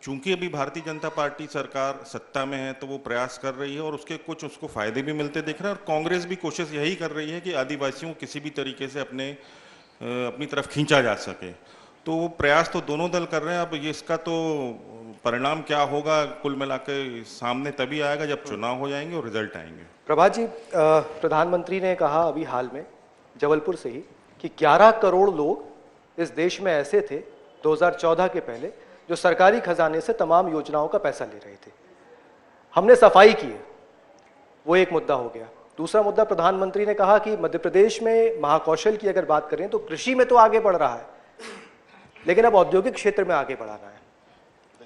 चूंकि अभी भारतीय जनता पार्टी सरकार सत्ता में है तो वो प्रयास कर रही है और उसके कुछ उसको फायदे भी मिलते दिख रहे हैं और कांग्रेस भी कोशिश यही कर रही है कि आदिवासियों को किसी भी तरीके से अपनी तरफ खींचा जा सके। तो वो प्रयास तो दोनों दल कर रहे हैं। अब ये इसका तो परिणाम क्या होगा कुल मिलाकर सामने तभी आएगा जब चुनाव हो जाएंगे और रिजल्ट आएंगे। प्रभात जी, प्रधानमंत्री ने कहा अभी हाल में जबलपुर से ही कि 11 करोड़ लोग इस देश में ऐसे थे 2014 के पहले जो सरकारी खजाने से तमाम योजनाओं का पैसा ले रहे थे। हमने सफाई की है, वो एक मुद्दा हो गया। दूसरा मुद्दा, प्रधानमंत्री ने कहा कि मध्य प्रदेश में महाकौशल की अगर बात करें तो कृषि में तो आगे बढ़ रहा है, लेकिन अब औद्योगिक क्षेत्र में आगे बढ़ाना है।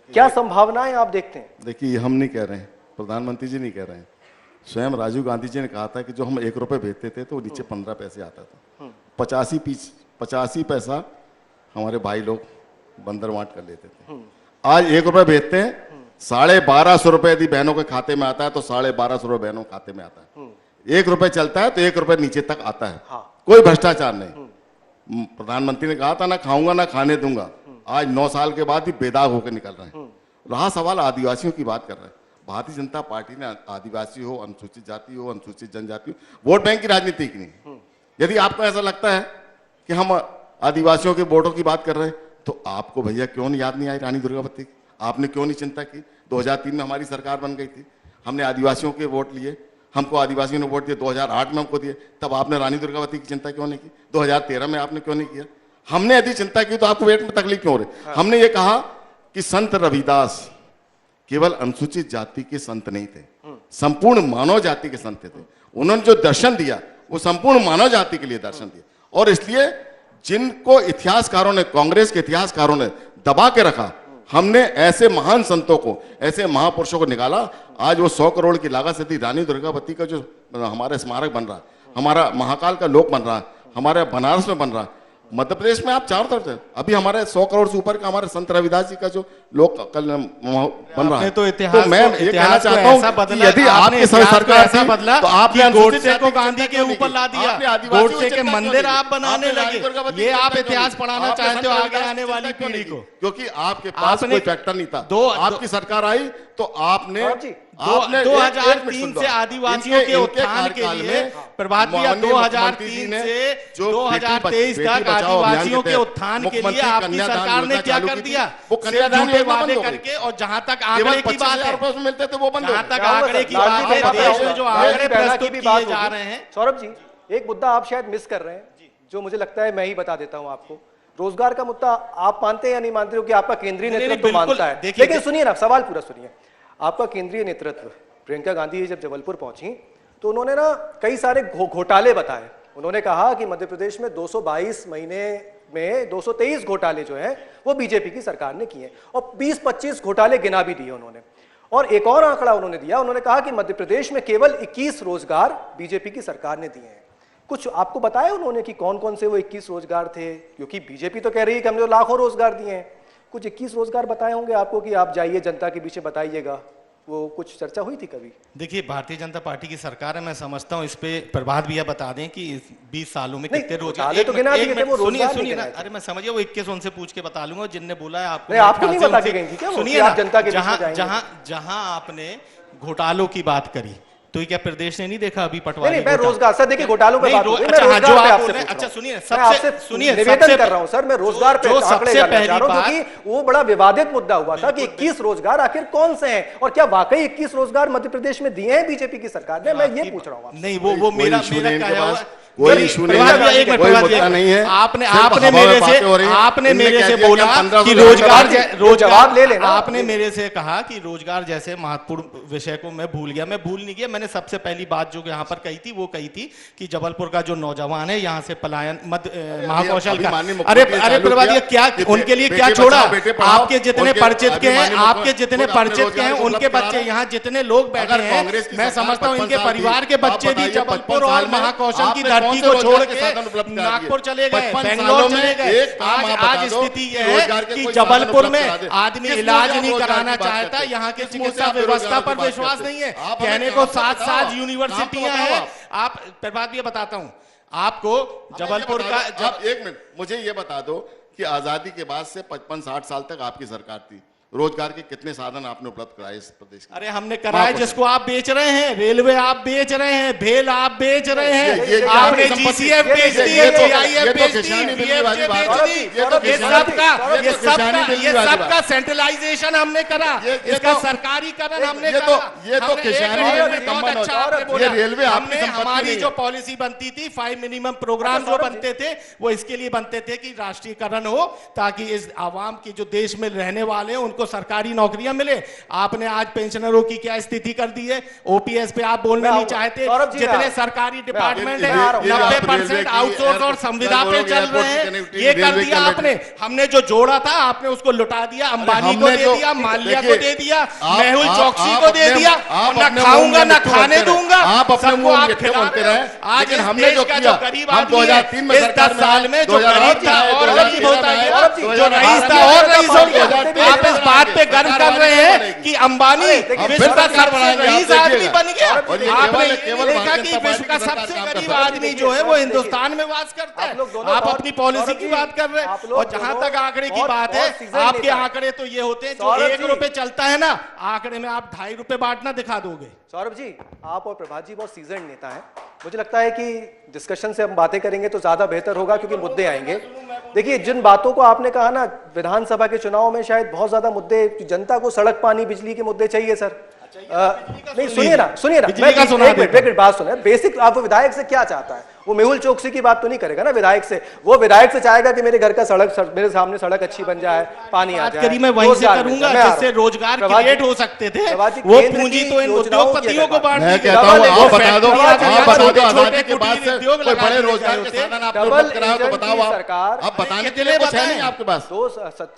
क्या संभावनाएं आप देखते हैं? देखिए, हम नहीं कह रहे हैं, प्रधानमंत्री जी नहीं कह रहे हैं, स्वयं राजीव गांधी जी ने कहा था कि जो हम 1 रुपए भेजते थे तो नीचे 15 पैसे आता था। 85 पैसा हमारे भाई लोग बंदर बांट कर लेते थे। आज 1 रुपए भेजते हैं, 1250 रुपए यदि बहनों के खाते में आता है तो 1250 रुपए बहनों के खाते में आता है। 1 रुपए चलता है तो 1 रुपए नीचे तक आता है। कोई भ्रष्टाचार नहीं। प्रधानमंत्री ने कहा था ना खाऊंगा ना खाने दूंगा, आज 9 साल के बाद भी बेदाग होकर निकल रहे हैं। रहा सवाल आदिवासियों की बात कर रहे हैं, भारतीय जनता पार्टी ने आदिवासी हो, अनुसूचित जाति हो, अनुसूचित जनजाति हो, वोट बैंक की राजनीति की नहीं। यदि आपको ऐसा लगता है कि हम आदिवासियों के वोटों की बात कर रहे हैं तो आपको भैया क्यों नहीं याद नहीं आई रानी दुर्गावती की? आपने क्यों नहीं चिंता की? 2003 में हमारी सरकार बन गई थी, हमने आदिवासियों के वोट लिए, हमको आदिवासियों ने वोट दिए, 2008 में हमको दिए, तब आपने रानी दुर्गावती की चिंता क्यों नहीं की? 2013 में आपने क्यों नहीं किया? हमने यदि चिंता की तो आपको वेट में तकलीफ क्यों हो रही? हमने ये कहा कि संत रविदास केवल अनुसूचित जाति के संत नहीं थे, संपूर्ण मानव जाति के संत थे। उन्होंने जो दर्शन दिया वो संपूर्ण मानव जाति के लिए दर्शन दिया, और इसलिए जिनको इतिहासकारों ने, कांग्रेस के इतिहासकारों ने दबा के रखा, हमने ऐसे महान संतों को, ऐसे महापुरुषों को निकाला। आज वो 100 करोड़ की लागत से थी रानी दुर्गावती का जो हमारा स्मारक बन रहा है, हमारा महाकाल का लोक बन रहा है, हमारे बनारस में बन रहा है। मध्य प्रदेश में आप चारों तरफ से अभी हमारे 100 करोड़ से ऊपर का हमारे संत रविदास जी का जो लोक कल्याण बन रहा है, तो इतिहास मैं ये कहना चाहता हूँ कि यदि आपकी सरकार ऐसा बदला तो आपने गोडसे को गांधी के ऊपर ला दिया, गोडसे के मंदिर आप बनाने लगे। ये आप इतिहास पढ़ाना चाहते हो आगे आने वाली पीढ़ी को, क्योंकि आपके पास कोई फैक्टर नहीं था। आपकी सरकार आई तो आपने 2003 से आदिवासियों के उत्थान के लिए प्रभात भैया 2003 से 2023 तक आदिवासियों के उत्थान के लिए आपकी सरकार ने क्या कर दिया? वो कन्यादान झूठे वादे करके, और जहां तक आंकड़े की बात है, मिलते थे वो बंद, जहां तक आंकड़े की बात है, देश में जो आंकड़े प्रस्तुत किए जा रहे हैं। सौरभ जी, एक मुद्दा आप शायद मिस कर रहे हैं, जो मुझे लगता है मैं ही बता देता हूं आपको। रोजगार का मुद्दा आप मानते हैं या नहीं मानते हो कि आपका केंद्रीय नेतृत्व मानता है? लेकिन सुनिए ना, सवाल पूरा सुनिए। आपका केंद्रीय नेतृत्व, प्रियंका गांधी जब जबलपुर पहुंची तो उन्होंने ना कई सारे घोटाले बताए। उन्होंने कहा कि मध्य प्रदेश में 222 महीने में 223 घोटाले जो हैं वो बीजेपी की सरकार ने किए, और 20-25 घोटाले गिना भी दिए उन्होंने। और एक और आंकड़ा उन्होंने दिया, उन्होंने कहा कि मध्य प्रदेश में केवल 21 रोजगार बीजेपी की सरकार ने दिए हैं। कुछ आपको बताया उन्होंने कि कौन कौन से वो 21 रोजगार थे? क्योंकि बीजेपी तो कह रही है कि हमने तो लाखों रोजगार दिए हैं। कुछ 21 रोजगार बताए होंगे आपको कि आप जाइए जनता के बीच बताइएगा, वो कुछ चर्चा हुई थी कभी? देखिए, भारतीय जनता पार्टी की सरकार है, मैं समझता हूं इस पे प्रभात भैया बता दें कि 20 सालों में कितने रोजगार तो गिना दिए थे, वो रोजगार सुनिए ना, अरे मैं समझिए, वो 21 उनसे पूछ के बता लूंगा जिनने बोला है आपको। आपको नहीं बता के गई थी क्या? सुनिए, आप जनता के बीच में जाएंगे। जहां आपने घोटालों की बात करी, तो ये क्या प्रदेश ने नहीं देखा अभी पटवारी? नहीं, मैं रोजगार, सर देखिए घोटालों पे बात हो रही है, मैं रोजगार पे आपसे पूछ रहा हूं। अच्छा सुनिए, सबसे निवेदन कर रहा हूं सर, मैं रोजगार पे आंकड़े जानना चाह रहा हूं, क्योंकि वो बड़ा विवादित मुद्दा हुआ था कि 21 रोजगार आखिर कौन से हैं, और क्या वाकई 21 रोजगार मध्य प्रदेश में दिए हैं बीजेपी की सरकार ने? मैं ये पूछ रहा हूं। नहीं, वो मेरा कोई इशू नहीं है, कोई मुद्दा नहीं है। आपने मेरे से बोला कि जवाब ले लेना। आपने मेरे से कहा कि रोजगार जैसे महत्वपूर्ण विषय को मैं भूल गया। मैं भूल नहीं गया, मैंने सबसे पहली बात जो यहाँ पर कही थी वो कही थी कि जबलपुर का जो नौजवान है यहाँ से पलायन महाकौशल का, अरे प्रभात, क्या उनके लिए क्या छोड़ा? आपके जितने परिचित के हैं, आपके जितने परिचित के हैं, उनके बच्चे यहाँ जितने लोग बैठे हैं, मैं समझता हूँ इनके परिवार के बच्चे भी जबलपुर और महाकौशल की धरती को छोड़ के नागपुर चले गए, बेंगलोर चले गए। आज स्थिति यह है कि जबलपुर में आदमी इलाज नहीं कराना चाहता, यहाँ के चिकित्सा व्यवस्था पर विश्वास नहीं है। कहने को 7 यूनिवर्सिटियां हैं। आप प्रभात भी बताता हूं आपको, जबलपुर का जब एक मिनट मुझे ये बता दो कि आजादी के बाद से 55-60 साल तक आपकी सरकार थी, रोजगार के कितने साधन आपने उपलब्ध कराए इस प्रदेश के? अरे हमने कराए, जिसको आप बेच रहे हैं। रेलवे आप बेच रहे हैं, भेल आप बेच रहे हैं, आपने जीसीएफ बेच दी है, जीआईएफ बेच दी, बीएफजे बेच दी। ये सबका सेंट्रलाइजेशन हमने करा, इसका सरकारीकरण हमने करा। ये तो किसानी ये रेलवे हमने, हमारी जो पॉलिसी बनती थी, 5 मिनिमम प्रोग्राम जो बनते थे, वो इसके लिए बनते थे कि राष्ट्रीयकरण हो, ताकि इस आवाम की जो देश में रहने वाले हैं उनको सरकारी नौकरियां मिले। आपने आज पेंशनरों की क्या स्थिति कर दी है? ओपीएस पे आप बोलना नहीं चाहते। जितने सरकारी डिपार्टमेंट है 90% आउटसोर्स और संविदा पे चल रहे हैं, ये कर दिया आपने। हमने जो जोड़ा था आपने उसको लुटा दिया, अंबानी को दे दिया, माल्या को दे दिया, मेहुल चौकसी को दे दिया, ना खाऊंगा ना खाने दूंगा, सबको आप खिलाते रहे। आज हमने जो किया, गरीब आदमी है इस 10 साल में, जो गरीब था और गरीब होता है, जो रईस था और रईस हो गया। आप इस बात पे गर्व कर रहे हैं कि अंबानी विश्व का सबसे रईस आदमी बन गया। आपने देखा कि विश्व का सबसे गरीब आदमी जो है वो हिंदुस्तान में वास करता है। आप अपनी पॉलिसी की बात कर रहे हैं। और जहां तक आंकड़े की बात है, आपके आंकड़े तो ये होते हैं जो 1 रुपए चलता है ना, आंकड़े में आप 2.5 रुपए बांटना दिखा दोगे। सौरभ जी, आप और प्रभात जी बहुत सीजन नेता हैं। मुझे लगता है कि डिस्कशन से हम बातें करेंगे तो ज्यादा बेहतर होगा, क्योंकि मुद्दे आएंगे। देखिए, जिन बातों को आपने कहा ना, विधानसभा के चुनाव में शायद बहुत ज्यादा मुद्दे, जनता को सड़क, पानी, बिजली के मुद्दे चाहिए सर। नहीं, सुनिए ना, मैं बात सुने। बेसिक आप विधायक से क्या चाहता है? वो मेहुल चौकसी की बात तो नहीं करेगा ना विधायक से। वो विधायक से चाहेगा कि मेरे घर का सड़क, मेरे सामने सड़क अच्छी बन जाए, पानी आ जाए। मैं वहीं से करूंगा जिससे रोजगार क्रिएट हो सकते थे। वो पूंजी तो इन उद्योगपतियों को बांट दी। आप बता दो आजादी के बाद से कोई बड़े रोजगार के साधन आपने उपलब्ध कराया तो बताओ। आप बताने के लिए कुछ है नहीं आपके पास?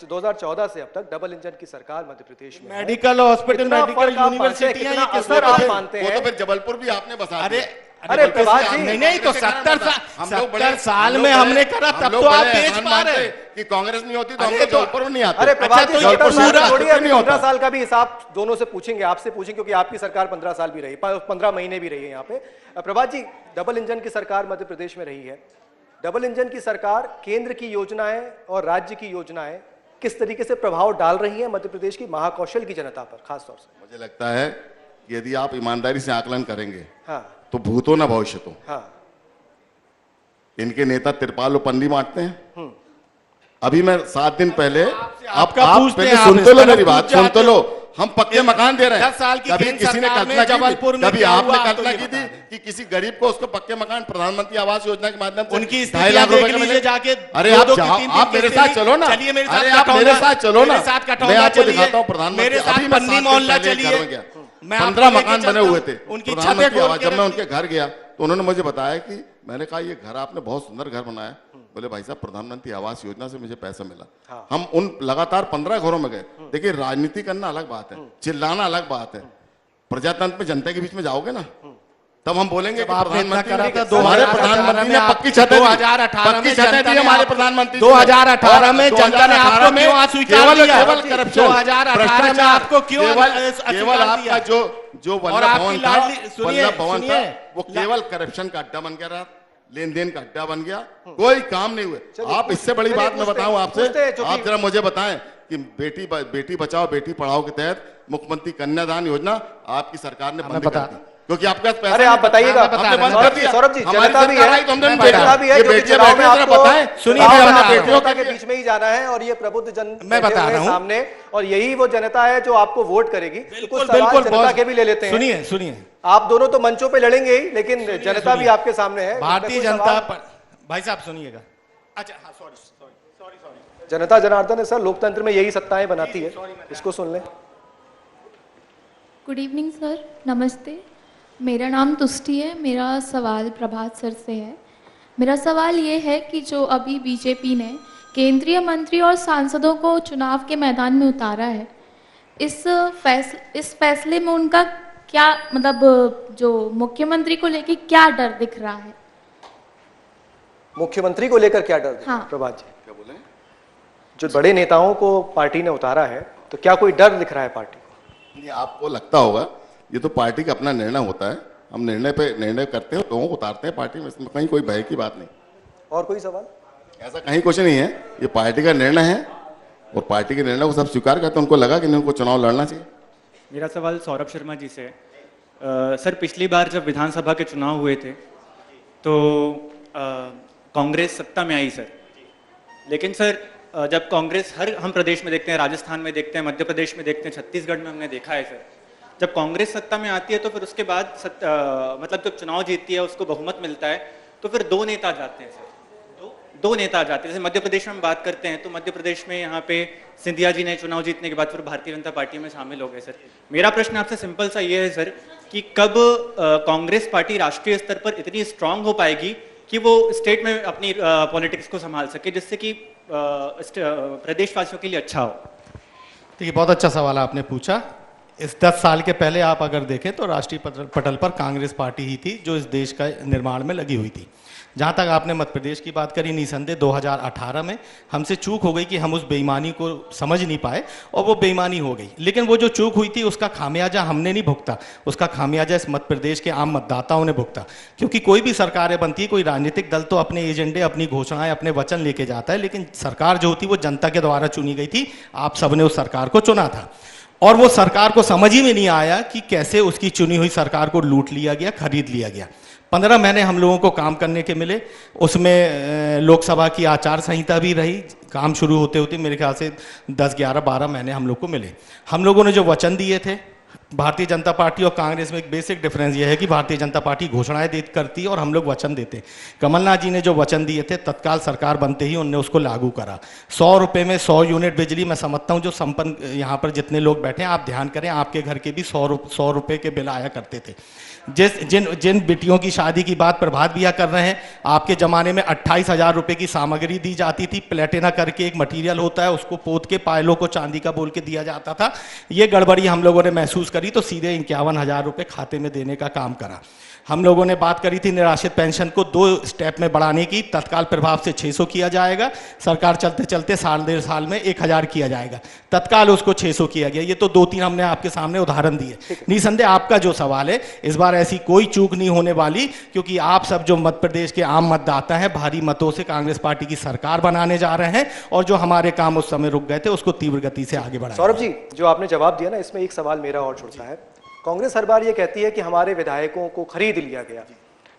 2014 से अब तक डबल इंजन की सरकार मध्य प्रदेश में, मेडिकल हॉस्पिटल, मेडिकल यूनिवर्सिटियां, आप मानते हैं? वो तो फिर जबलपुर भी आपने बसा दिया। अरे प्रभात जी, नहीं तो 70 साल में हमने करा, तब तो आप बेच पा रहे कि कांग्रेस नहीं होती तो हम तो ऊपर नहीं आते। अरे प्रभात जी, अच्छा, तो ये 15 साल का भी हिसाब दोनों से पूछेंगे, आपसे पूछेंगे, क्योंकि आपकी सरकार 15 साल भी रही, 15 महीने भी रही है यहाँ पे। प्रभात जी, डबल इंजन की सरकार मध्य प्रदेश में रही है। डबल इंजन की सरकार केंद्र की योजनाएं और राज्य की योजनाएं किस तरीके से प्रभाव डाल रही है मध्य प्रदेश की महाकौशल की जनता पर खास तौर से? मुझे लगता है कि यदि आप ईमानदारी से आकलन करेंगे, हाँ तो भूतो ना भविष्यतो। हाँ, इनके नेता तिरपाल और पन्नी बांटते हैं। अभी मैं 7 दिन पहले आपका आप पूछते पहले हैं, सुन आप तो इस लो तरफ मेरी बात, पूछ सुन तो जाते लो। हम पक्के मकान दे रहे हैं। 10 साल की कभी केंद्र किसी ने सरकार में कल्पना की जबलपुर थी, में कभी क्या आपने हुआ, कल्पना तो की ये थी बता कि किसी गरीब को उसको पक्के मकान प्रधानमंत्री आवास योजना के माध्यम से उनकी 2.5 लाख स्थितियां रुपए देख का लीजिए मिले। जाके। अरे आप जाओ, आप मेरे साथ चलो ना। चलिए मेरे साथ अरे आप मेरे साथ चलो ना, मेरे साथ मैं कटौंधा आपको चलिए, दिखाता हूँ प्रधानमंत्री। मेरे साथ अभी मैं पन्नी 7 दिन मोहल्ला पहले एक घर चलिए, में गया, मैं आपको 15 लेके मकान बने चलता हुए हूँ। थे उनकी छतें प्रधानमंत्री खोल आवास। के जब मैं रखी। उनके घर गया तो उन्होंने मुझे बताया कि मैंने कहा ये घर आपने बहुत सुंदर घर बनाया। बोले भाई साहब प्रधानमंत्री आवास योजना से मुझे पैसा मिला। हम उन लगातार 15 घरों में गए। देखिए राजनीति करना अलग बात है, चिल्लाना अलग बात है। प्रजातंत्र में जनता के बीच में जाओगे ना, तब हम बोलेंगे कि प्रधानमंत्री हमारे प्रधानमंत्री ने पक्की छतें दी, 2018 पक्की में छतें दी जनता ने हमारे आपको- प्रधानमंत्री 2018 में जनता ने आपको क्यों अस्वीकार दिया? केवल करप्शन, 2018 में आपको क्यों केवल अस्वीकार आपका दिया? जो और वल्लभ आपकी भवन था, लाडली- सुनिए, वल्लभ भवन था, सुनिए। वो केवल करप्शन का अड्डा बन गया, लेन देन का अड्डा बन गया, कोई काम नहीं हुए। आप इससे बड़ी बात मैं बताऊं आपसे, आप जरा मुझे बताएं कि बेटी बचाओ बेटी पढ़ाओ के तहत मुख्यमंत्री कन्यादान योजना आपकी सरकार ने बंद कर दी, क्योंकि आपके पास पैसा। अरे आप बताइएगा, आपने बंद कर दिया। सौरभ जी, हमारी जनता भी सरकार है, आई तो हमने जनता बेटियां भी है, ये जो कि बेटियां चुनाव में बैठी हैं, जरा आपको बताएं। सुनिए, गाँव मैं में बता आपको रहा हूं। जनता के बीच में ही जाना है, और ये प्रबुद्ध जन मैं बता बैठे हुए रहा हूं। सामने, और यही वो जनता है जो आपको वोट करेगी। तो कुछ सवाल बिल्कुल जनता के भी ले लेते हैं। सुनिए सुनिए, आप दोनों तो मंचों पे लड़ेंगे ही, लेकिन जनता भी आपके सामने है। भारतीय कोई जनता सवाल? भाई साहब सुनिएगा। अच्छा हाँ, सॉरी। जनता जनार्दन है सर, लोकतंत्र में यही सत्ताएं बनाती है, इसको सुन लें। गुड इवनिंग सर, नमस्ते। मेरा नाम तुष्टि है। मेरा सवाल प्रभात सर से है। मेरा सवाल ये है कि जो अभी बीजेपी ने केंद्रीय मंत्री और सांसदों को चुनाव के मैदान में उतारा है, इस फैसले में उनका क्या मतलब, जो मुख्यमंत्री को लेके क्या डर दिख रहा है? मुख्यमंत्री को लेकर क्या डर? हाँ। प्रभात जी, क्या बोले? जो बड़े नेताओं को पार्टी ने उतारा है, तो क्या कोई डर दिख रहा है पार्टी को? ये आपको लगता होगा, ये तो पार्टी का अपना निर्णय होता है। हम निर्णय करते हैं, लोगों को उतारते हैं पार्टी में, इसमें कहीं कोई भय की बात नहीं। और कोई सवाल? ऐसा कहीं कुछ नहीं है, ये पार्टी का निर्णय है और पार्टी के निर्णय को सब स्वीकार करते हैं। उनको लगा कि उनको चुनाव लड़ना चाहिए। मेरा सवाल सौरभ शर्मा जी से है। सर, पिछली बार जब विधानसभा के चुनाव हुए थे तो कांग्रेस सत्ता में आई सर, लेकिन सर जब कांग्रेस हम प्रदेश में देखते हैं, राजस्थान में देखते हैं, मध्य प्रदेश में देखते हैं, छत्तीसगढ़ में हमने देखा है सर, जब कांग्रेस सत्ता में आती है तो फिर उसके बाद मतलब जब चुनाव जीतती है, उसको बहुमत मिलता है, तो फिर 2 नेता जाते हैं सर, दो नेता आ जाते हैं। जैसे मध्य प्रदेश में हम बात करते हैं तो मध्य प्रदेश में यहाँ पे सिंधिया जी ने चुनाव जीतने के बाद फिर भारतीय जनता पार्टी में शामिल हो गए सर। मेरा प्रश्न आपसे सिंपल सा ये है सर कि कब कांग्रेस पार्टी राष्ट्रीय स्तर पर इतनी स्ट्रांग हो पाएगी कि वो स्टेट में अपनी पॉलिटिक्स को संभाल सके, जिससे कि प्रदेशवासियों के लिए अच्छा हो? देखिए, बहुत अच्छा सवाल आपने पूछा। इस 10 साल के पहले आप अगर देखें तो राष्ट्रीय पटल पर कांग्रेस पार्टी ही थी जो इस देश का निर्माण में लगी हुई थी। जहाँ तक आपने मध्य प्रदेश की बात करी, निसंदेह 2018 में हमसे चूक हो गई कि हम उस बेईमानी को समझ नहीं पाए और वो बेईमानी हो गई। लेकिन वो जो चूक हुई थी उसका खामियाजा हमने नहीं भुगता, उसका खामियाजा इस मध्य प्रदेश के आम मतदाताओं ने भुगता। क्योंकि कोई भी सरकारें बनती है, कोई राजनीतिक दल तो अपने एजेंडे, अपनी घोषणाएं, अपने वचन लेके जाता है, लेकिन सरकार जो होती वो जनता के द्वारा चुनी गई थी। आप सबने उस सरकार को चुना था और वो सरकार को समझ ही में नहीं आया कि कैसे उसकी चुनी हुई सरकार को लूट लिया गया, खरीद लिया गया। 15 महीने हम लोगों को काम करने के मिले। उसमें लोकसभा की आचार संहिता भी रही। काम शुरू होते होते मेरे ख्याल से 10, 11, 12 महीने हम लोग को मिले। हम लोगों ने जो वचन दिए थे, भारतीय जनता पार्टी और कांग्रेस में एक बेसिक डिफरेंस यह है कि भारतीय जनता पार्टी घोषणाएं करती और हम लोग वचन देते। कमलनाथ जी ने जो वचन दिए थे, तत्काल सरकार बनते ही उन्होंने उसको लागू करा। 100 रुपये में 100 यूनिट बिजली। मैं समझता हूं जो संपन्न यहाँ पर जितने लोग बैठे हैं, आप ध्यान करें, आपके घर के भी 100 रुपये के बिल आया करते थे। जिन बेटियों की शादी की बात प्रभात भैया कर रहे हैं, आपके ज़माने में 28,000 रुपये की सामग्री दी जाती थी। प्लेटिना करके एक मटेरियल होता है, उसको पोत के पायलों को चांदी का बोल के दिया जाता था। ये गड़बड़ी हम लोगों ने महसूस करी तो सीधे 51,000 रुपये खाते में देने का काम करा। हम लोगों ने बात करी थी निराश्रित पेंशन को 2 स्टेप में बढ़ाने की, तत्काल प्रभाव से 600 किया जाएगा, सरकार चलते चलते साल 1.5 साल में 1000 किया जाएगा, तत्काल उसको 600 किया गया। ये तो 2-3 हमने आपके सामने उदाहरण दिए। निसंदेह आपका जो सवाल है, इस बार ऐसी कोई चूक नहीं होने वाली, क्योंकि आप सब जो मध्य प्रदेश के आम मतदाता हैं भारी मतों से कांग्रेस पार्टी की सरकार बनाने जा रहे हैं, और जो हमारे काम उस समय रुक गए थे उसको तीव्र गति से आगे बढ़ाएंगे। सौरभ जी, जो आपने जवाब दिया ना, इसमें एक सवाल मेरा और जुड़ता है। कांग्रेस हर बार ये कहती है कि हमारे विधायकों को खरीद लिया गया।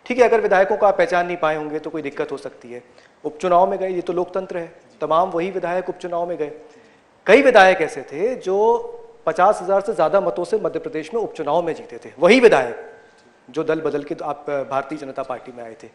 ठीक है, अगर विधायकों को आप पहचान नहीं पाए होंगे तो कोई दिक्कत हो सकती है। उपचुनाव में गए, ये तो लोकतंत्र है, तमाम वही विधायक उपचुनाव में गए। कई विधायक ऐसे थे जो 50,000 से ज्यादा मतों से मध्य प्रदेश में उपचुनाव में जीते थे, वही विधायक जो दल बदल के आप भारतीय जनता पार्टी में आए थे।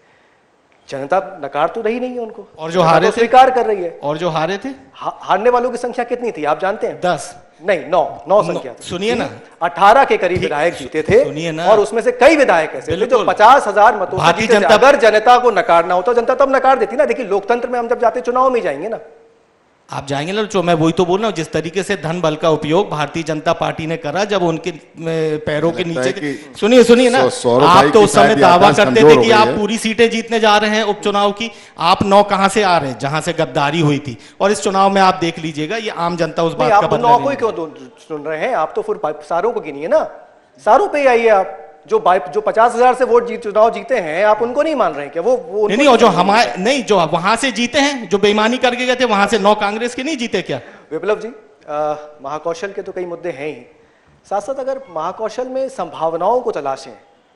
जनता नकार तो रही नहीं है उनको, और जो हारे थे स्वीकार कर रही है। और जो हारे थे, हारने वालों की संख्या कितनी थी आप जानते हैं? 10 नहीं, 9 संख्या थी। सुनिए ना, 18 के करीब विधायक जीते थे, सुनिए ना, और उसमें से कई विधायक ऐसे थे जो 50,000 मतों से भारतीय जीते थे। जनता, अगर जनता को नकारना होता, जनता तब नकार देती ना। देखिए, लोकतंत्र में हम जब जाते चुनाव में जाएंगे ना, आप जाएंगे ना। जो मैं वही तो बोल रहा हूँ, जिस तरीके से धन बल का उपयोग भारतीय जनता पार्टी ने करा जब उनके पैरों के नीचे, सुनिए ना, आप तो उस समय दावा करते थे कि आप पूरी सीटें जीतने जा रहे हैं उपचुनाव की। आप 9 कहां से आ रहे हैं जहां से गद्दारी हुई थी, और इस चुनाव में आप देख लीजिएगा, ये आम जनता उस बात का बदला आप 9 को ही क्यों सुन रहे हैं? आप तो फिर सारों को गिनिए ना, सारों पे आइए आप। जो 50,000 से वोट चुनाव जीते हैं, आप उनको नहीं मान रहे हैं क्या? वो नहीं, और जो हमारे नहीं, जो वहां से जीते हैं, जो बेईमानी करके गए थे, वहां से 9 कांग्रेस के नहीं जीते क्या? विप्लव जी, महाकौशल के तो कई मुद्दे हैं ही, साथ साथ अगर महाकौशल में संभावनाओं को तलाशें,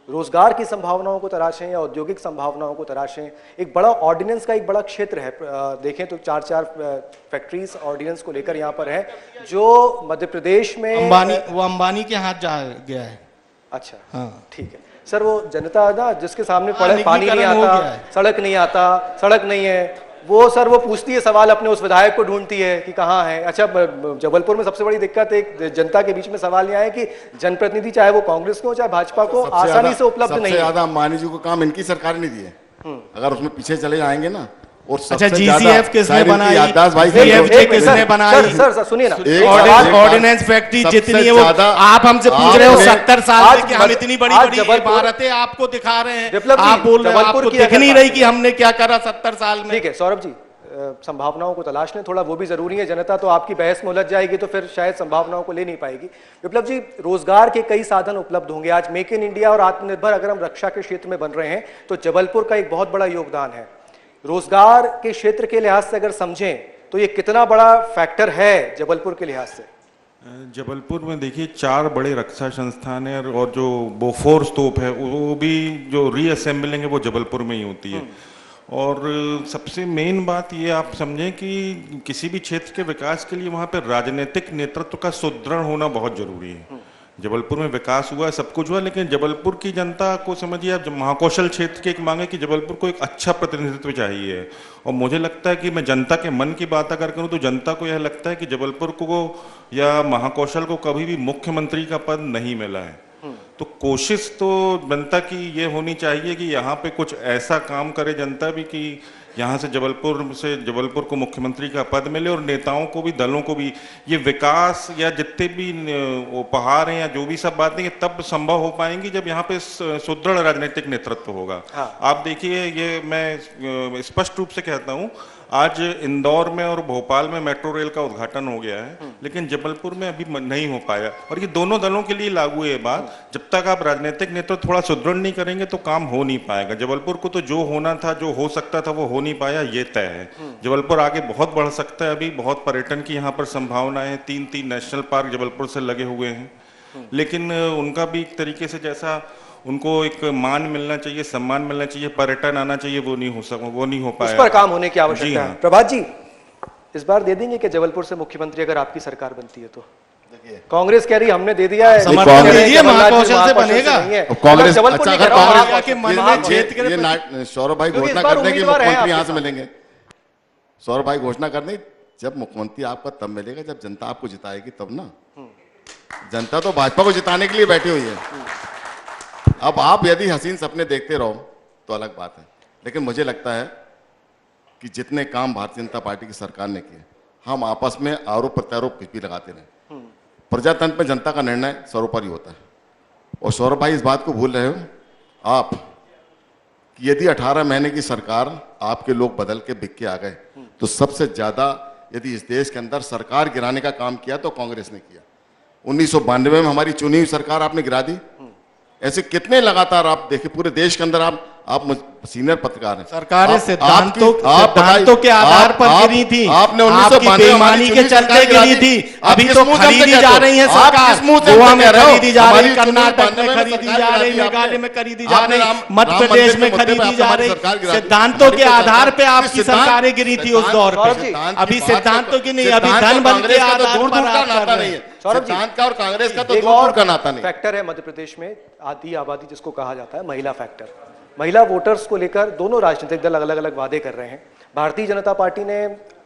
रोजगार की संभावनाओं को तलाशें या औद्योगिक संभावनाओं को तलाशें, एक बड़ा ऑर्डिनेंस का एक बड़ा क्षेत्र है। देखें तो 4 फैक्ट्रीज ऑर्डिनेंस को लेकर यहाँ पर है, जो मध्य प्रदेश में अंबानी के हाथ जा गया है। अच्छा, हाँ, ठीक है सर। वो जनता ना जिसके सामने पड़े, पानी नहीं आता, सड़क नहीं आता, सड़क नहीं है, वो सर वो पूछती है सवाल, अपने उस विधायक को ढूंढती है कि कहाँ है। अच्छा, जबलपुर में सबसे बड़ी दिक्कत एक जनता के बीच में सवाल यह है कि जनप्रतिनिधि, चाहे वो कांग्रेस को चाहे भाजपा को, आसानी से उपलब्ध नहीं है। सबसे ज्यादा अंबानी जी को काम इनकी सरकार ने दिए। अगर उसमें पीछे चले जाएंगे ना, और अच्छा, GCF किसने बनाई, किसने बनाई? सर सुनिए ना, ऑर्डिनेंस फैक्ट्री जितनी है वो आप हमसे पूछ रहे हो 70 साल से कि हम इतनी बड़ी बड़ी इमारतें आपको दिखा रहे हैं, आप बोल रहे हो आपको दिख नहीं रही कि हमने क्या करा 70 साल में। ठीक है सौरभ जी, संभावनाओं को तलाशने थोड़ा वो भी जरूरी है। जनता तो आपकी बहस में उलझ जाएगी तो फिर शायद संभावनाओं को ले नहीं पाएगी। विप्लव जी, रोजगार के कई साधन उपलब्ध होंगे। आज मेक इन इंडिया और आत्मनिर्भर अगर हम रक्षा के क्षेत्र में बन रहे हैं तो जबलपुर का एक बहुत बड़ा योगदान है। रोजगार के क्षेत्र के लिहाज से अगर समझें तो ये कितना बड़ा फैक्टर है जबलपुर के लिहाज से? जबलपुर में देखिए 4 बड़े रक्षा संस्थान है, और जो बोफोर्स तोप है वो भी जो रीअसेंबलिंग है वो जबलपुर में ही होती है। और सबसे मेन बात ये आप समझें कि किसी भी क्षेत्र के विकास के लिए वहाँ पे राजनीतिक नेतृत्व का सुदृढ़ होना बहुत जरूरी है। जबलपुर में विकास हुआ, सब कुछ हुआ, लेकिन जबलपुर की जनता को समझिए आप, महाकौशल क्षेत्र की एक मांग है कि जबलपुर को एक अच्छा प्रतिनिधित्व चाहिए। और मुझे लगता है कि मैं जनता के मन की बात अगर करूं तो जनता को यह लगता है कि जबलपुर को या महाकौशल को कभी भी मुख्यमंत्री का पद नहीं मिला है। तो कोशिश तो जनता की ये होनी चाहिए कि यहाँ पे कुछ ऐसा काम करे जनता भी कि यहाँ से जबलपुर को मुख्यमंत्री का पद मिले, और नेताओं को भी, दलों को भी ये विकास या जितने भी उपहार हैं या जो भी सब बातें तब संभव हो पाएंगी जब यहाँ पे सुदृढ़ राजनीतिक नेतृत्व होगा। हाँ। आप देखिए, ये मैं स्पष्ट रूप से कहता हूँ, आज इंदौर में और भोपाल में मेट्रो रेल का उद्घाटन हो गया है, लेकिन जबलपुर में अभी नहीं हो पाया। और ये दोनों दलों के लिए लागू है ये बात, जब तक आप राजनीतिक नेतृत्व थोड़ा सुदृढ़ नहीं करेंगे तो काम हो नहीं पाएगा। जबलपुर को तो जो होना था, जो हो सकता था, वो हो नहीं पाया, ये तय है। जबलपुर आगे बहुत बढ़ सकता है, अभी बहुत पर्यटन की यहाँ पर संभावना है। 3 नेशनल पार्क जबलपुर से लगे हुए हैं, लेकिन उनका भी एक तरीके से जैसा उनको एक मान मिलना चाहिए, सम्मान मिलना चाहिए, पर्यटन आना चाहिए, वो नहीं हो पाया। उस पर काम होने की आवश्यकता है। प्रभात जी, इस बार दे देंगे कि जबलपुर से मुख्यमंत्री अगर आपकी सरकार बनती है तो? कांग्रेस कह रही हमने दे दिया है, महाकौशल से बनेगा कांग्रेस। सौरभ भाई घोषणा करने की मुख्यमंत्री यहाँ से मिलेंगे। सौरभ भाई घोषणा करने, जब मुख्यमंत्री आपका तब मिलेगा जब जनता आपको जिताएगी तब ना। जनता तो भाजपा को जिताने के लिए बैठी हुई है। अब आप यदि हसीन सपने देखते रहो तो अलग बात है, लेकिन मुझे लगता है कि जितने काम भारतीय जनता पार्टी की सरकार ने किए, हम आपस में आरोप प्रत्यारोप कुछ भी लगाते रहे। प्रजातंत्र में जनता का निर्णय सर्वोपरि होता है। और सौरभ भाई इस बात को भूल रहे हो, आप कि यदि 18 महीने की सरकार आपके लोग बदल के बिक के आ गए, तो सबसे ज्यादा यदि इस देश के अंदर सरकार गिराने का काम किया तो कांग्रेस ने किया। 1992 में हमारी चुनी हुई सरकार आपने गिरा दी। ऐसे कितने लगातार आप देखिए पूरे देश के अंदर आप सीनियर पत्रकार हैं। सरकारें सिद्धांतों के आधार पर गिरी थी, आपने आपकी बेईमानी के चलते गिरी थी। अभी तो खरीदी जा रही है सरकार, गोवा में खरीदी जा रही, कर्नाटक में खरीदी जा रही, मेघालय में खरीदी जा रही, मध्य प्रदेश में खरीदी जा रही। सिद्धांतों के आधार पे आपकी सरकारें गिरी थी उस दौर पे। अभी सिद्धांतों की नहीं, अभी धन बल के आधार पर आप कर रहे हैं। सिद्धांत का और कांग्रेस का तो दूर का नाता नहीं। फैक्टर है मध्य प्रदेश में आधी आबादी जिसको कहा जाता है महिला फैक्टर। महिला वोटर्स को लेकर दोनों राजनीतिक दल अलग अलग वादे कर रहे हैं। भारतीय जनता पार्टी ने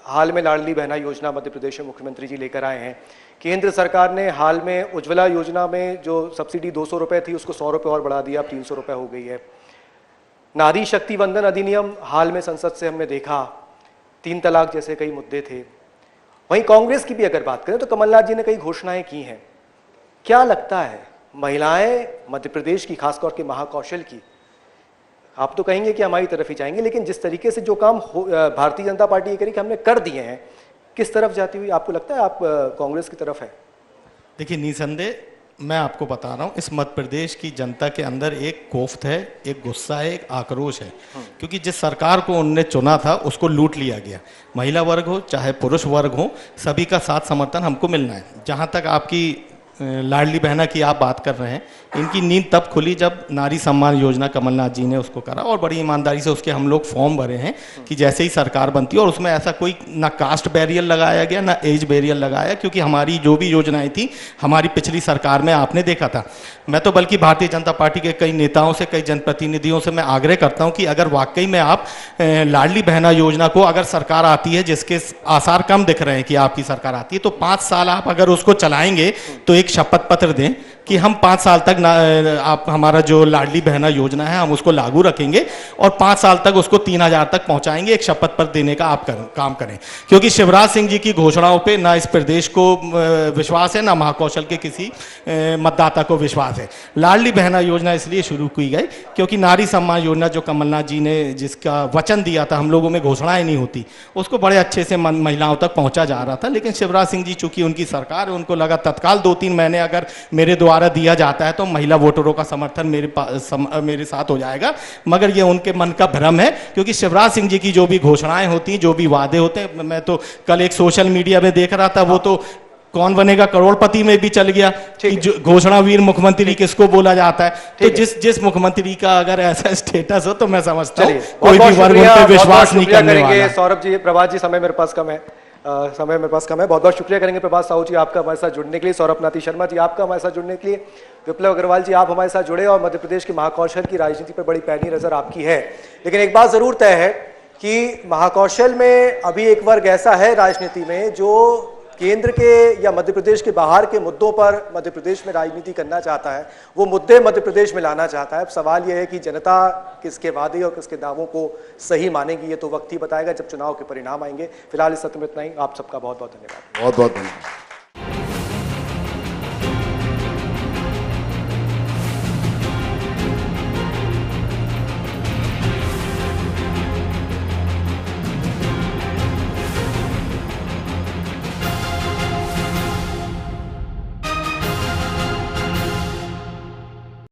हाल में लाडली बहना योजना मध्य प्रदेश में मुख्यमंत्री जी लेकर आए हैं। केंद्र सरकार ने हाल में उज्ज्वला योजना में जो सब्सिडी 200 रुपए थी उसको 100 रुपए और बढ़ा दिया, अब 300 रुपए हो गई है। नारी शक्ति वंदन अधिनियम हाल में संसद से हमने देखा, 3 तलाक जैसे कई मुद्दे थे। वहीं कांग्रेस की भी अगर बात करें तो कमलनाथ जी ने कई घोषणाएं की हैं। क्या लगता है महिलाएं मध्य प्रदेश की, खासतौर के महाकौशल की, आप तो कहेंगे कि हमारी तरफ ही जाएंगे, लेकिन जिस तरीके से जो काम भारतीय जनता पार्टी ये करी कि हमने कर दिए हैं, किस तरफ जाती हुई आपको लगता है? आप कांग्रेस की तरफ है? देखिए निसंदेह मैं आपको बता रहा हूँ, इस मध्य प्रदेश की जनता के अंदर एक कोफ्त है, एक गुस्सा है, एक आक्रोश है, क्योंकि जिस सरकार को उन्होंने चुना था उसको लूट लिया गया। महिला वर्ग हो चाहे पुरुष वर्ग हो, सभी का साथ समर्थन हमको मिलना है। जहाँ तक आपकी लाडली बहना की आप बात कर रहे हैं, इनकी नींद तब खुली जब नारी सम्मान योजना कमलनाथ जी ने उसको करा, और बड़ी ईमानदारी से उसके हम लोग फॉर्म भरे हैं कि जैसे ही सरकार बनती है, और उसमें ऐसा कोई ना कास्ट बैरियर लगाया गया ना एज बैरियर लगाया, क्योंकि हमारी जो भी योजनाएं थी हमारी पिछली सरकार में आपने देखा था। मैं तो बल्कि भारतीय जनता पार्टी के कई नेताओं से, कई जनप्रतिनिधियों से मैं आग्रह करता हूँ कि अगर वाकई में आप लाडली बहना योजना को, अगर सरकार आती है जिसके आसार कम दिख रहे हैं कि आपकी सरकार आती है, तो 5 साल आप अगर उसको चलाएंगे तो एक शपथ पत्र दें कि हम 5 साल तक आप हमारा जो लाडली बहना योजना है हम उसको लागू रखेंगे और 5 साल तक उसको 3000 तक पहुंचाएंगे। एक शपथ पत्र देने का आप काम करें, क्योंकि शिवराज सिंह जी की घोषणाओं पे ना इस प्रदेश को विश्वास है, ना महाकौशल के किसी मतदाता को विश्वास है। लाडली बहना योजना इसलिए शुरू की गई क्योंकि नारी सम्मान योजना जो कमलनाथ जी ने जिसका वचन दिया था, हम लोगों में घोषणाएं नहीं होती, उसको बड़े अच्छे से महिलाओं तक पहुंचा जा रहा था। लेकिन शिवराज सिंह जी चूंकि उनकी सरकार है, उनको लगा तत्काल 2-3 महीने अगर मेरे द्वारा दिया जाता है तो महिला वोटरों का समर्थन मेरे साथ हो जाएगा। मगर ये उनके मन का भ्रम है, क्योंकि शिवराज सिंह जी की जो भी घोषणाएं होती, जो भी वादे होते हैं, मैं तो कल एक सोशल मीडिया में देख रहा था, वो तो कौन बनेगा करोड़पति में भी चल गया कि घोषणा वीर मुख्यमंत्री किसको बोला जाता है। तो जिस मुख्यमंत्री का अगर ऐसा स्टेटस हो तो मैं समझता हूँ कोई भी वर्ग उन पर विश्वास नहीं करने वाला। सौरभ जी, प्रभात जी, समय मेरे पास कम है, बहुत बहुत शुक्रिया करेंगे प्रभात साहू जी आपका हमारे साथ जुड़ने के लिए, सौरभ नाथी शर्मा जी आपका हमारे साथ जुड़ने के लिए, विप्लव अग्रवाल जी आप हमारे साथ जुड़े, और मध्य प्रदेश के महाकौशल की राजनीति पर बड़ी पैनी नजर आपकी है। लेकिन एक बात जरूर तय है कि महाकौशल में अभी एक वर्ग ऐसा है राजनीति में जो केंद्र के या मध्य प्रदेश के बाहर के मुद्दों पर मध्य प्रदेश में राजनीति करना चाहता है, वो मुद्दे मध्य प्रदेश में लाना चाहता है। अब सवाल यह है कि जनता किसके वादे और किसके दावों को सही मानेगी, ये तो वक्त ही बताएगा जब चुनाव के परिणाम आएंगे। फिलहाल इस सत्र में इतना ही। आप सबका बहुत बहुत धन्यवाद। बहुत बहुत धन्यवाद।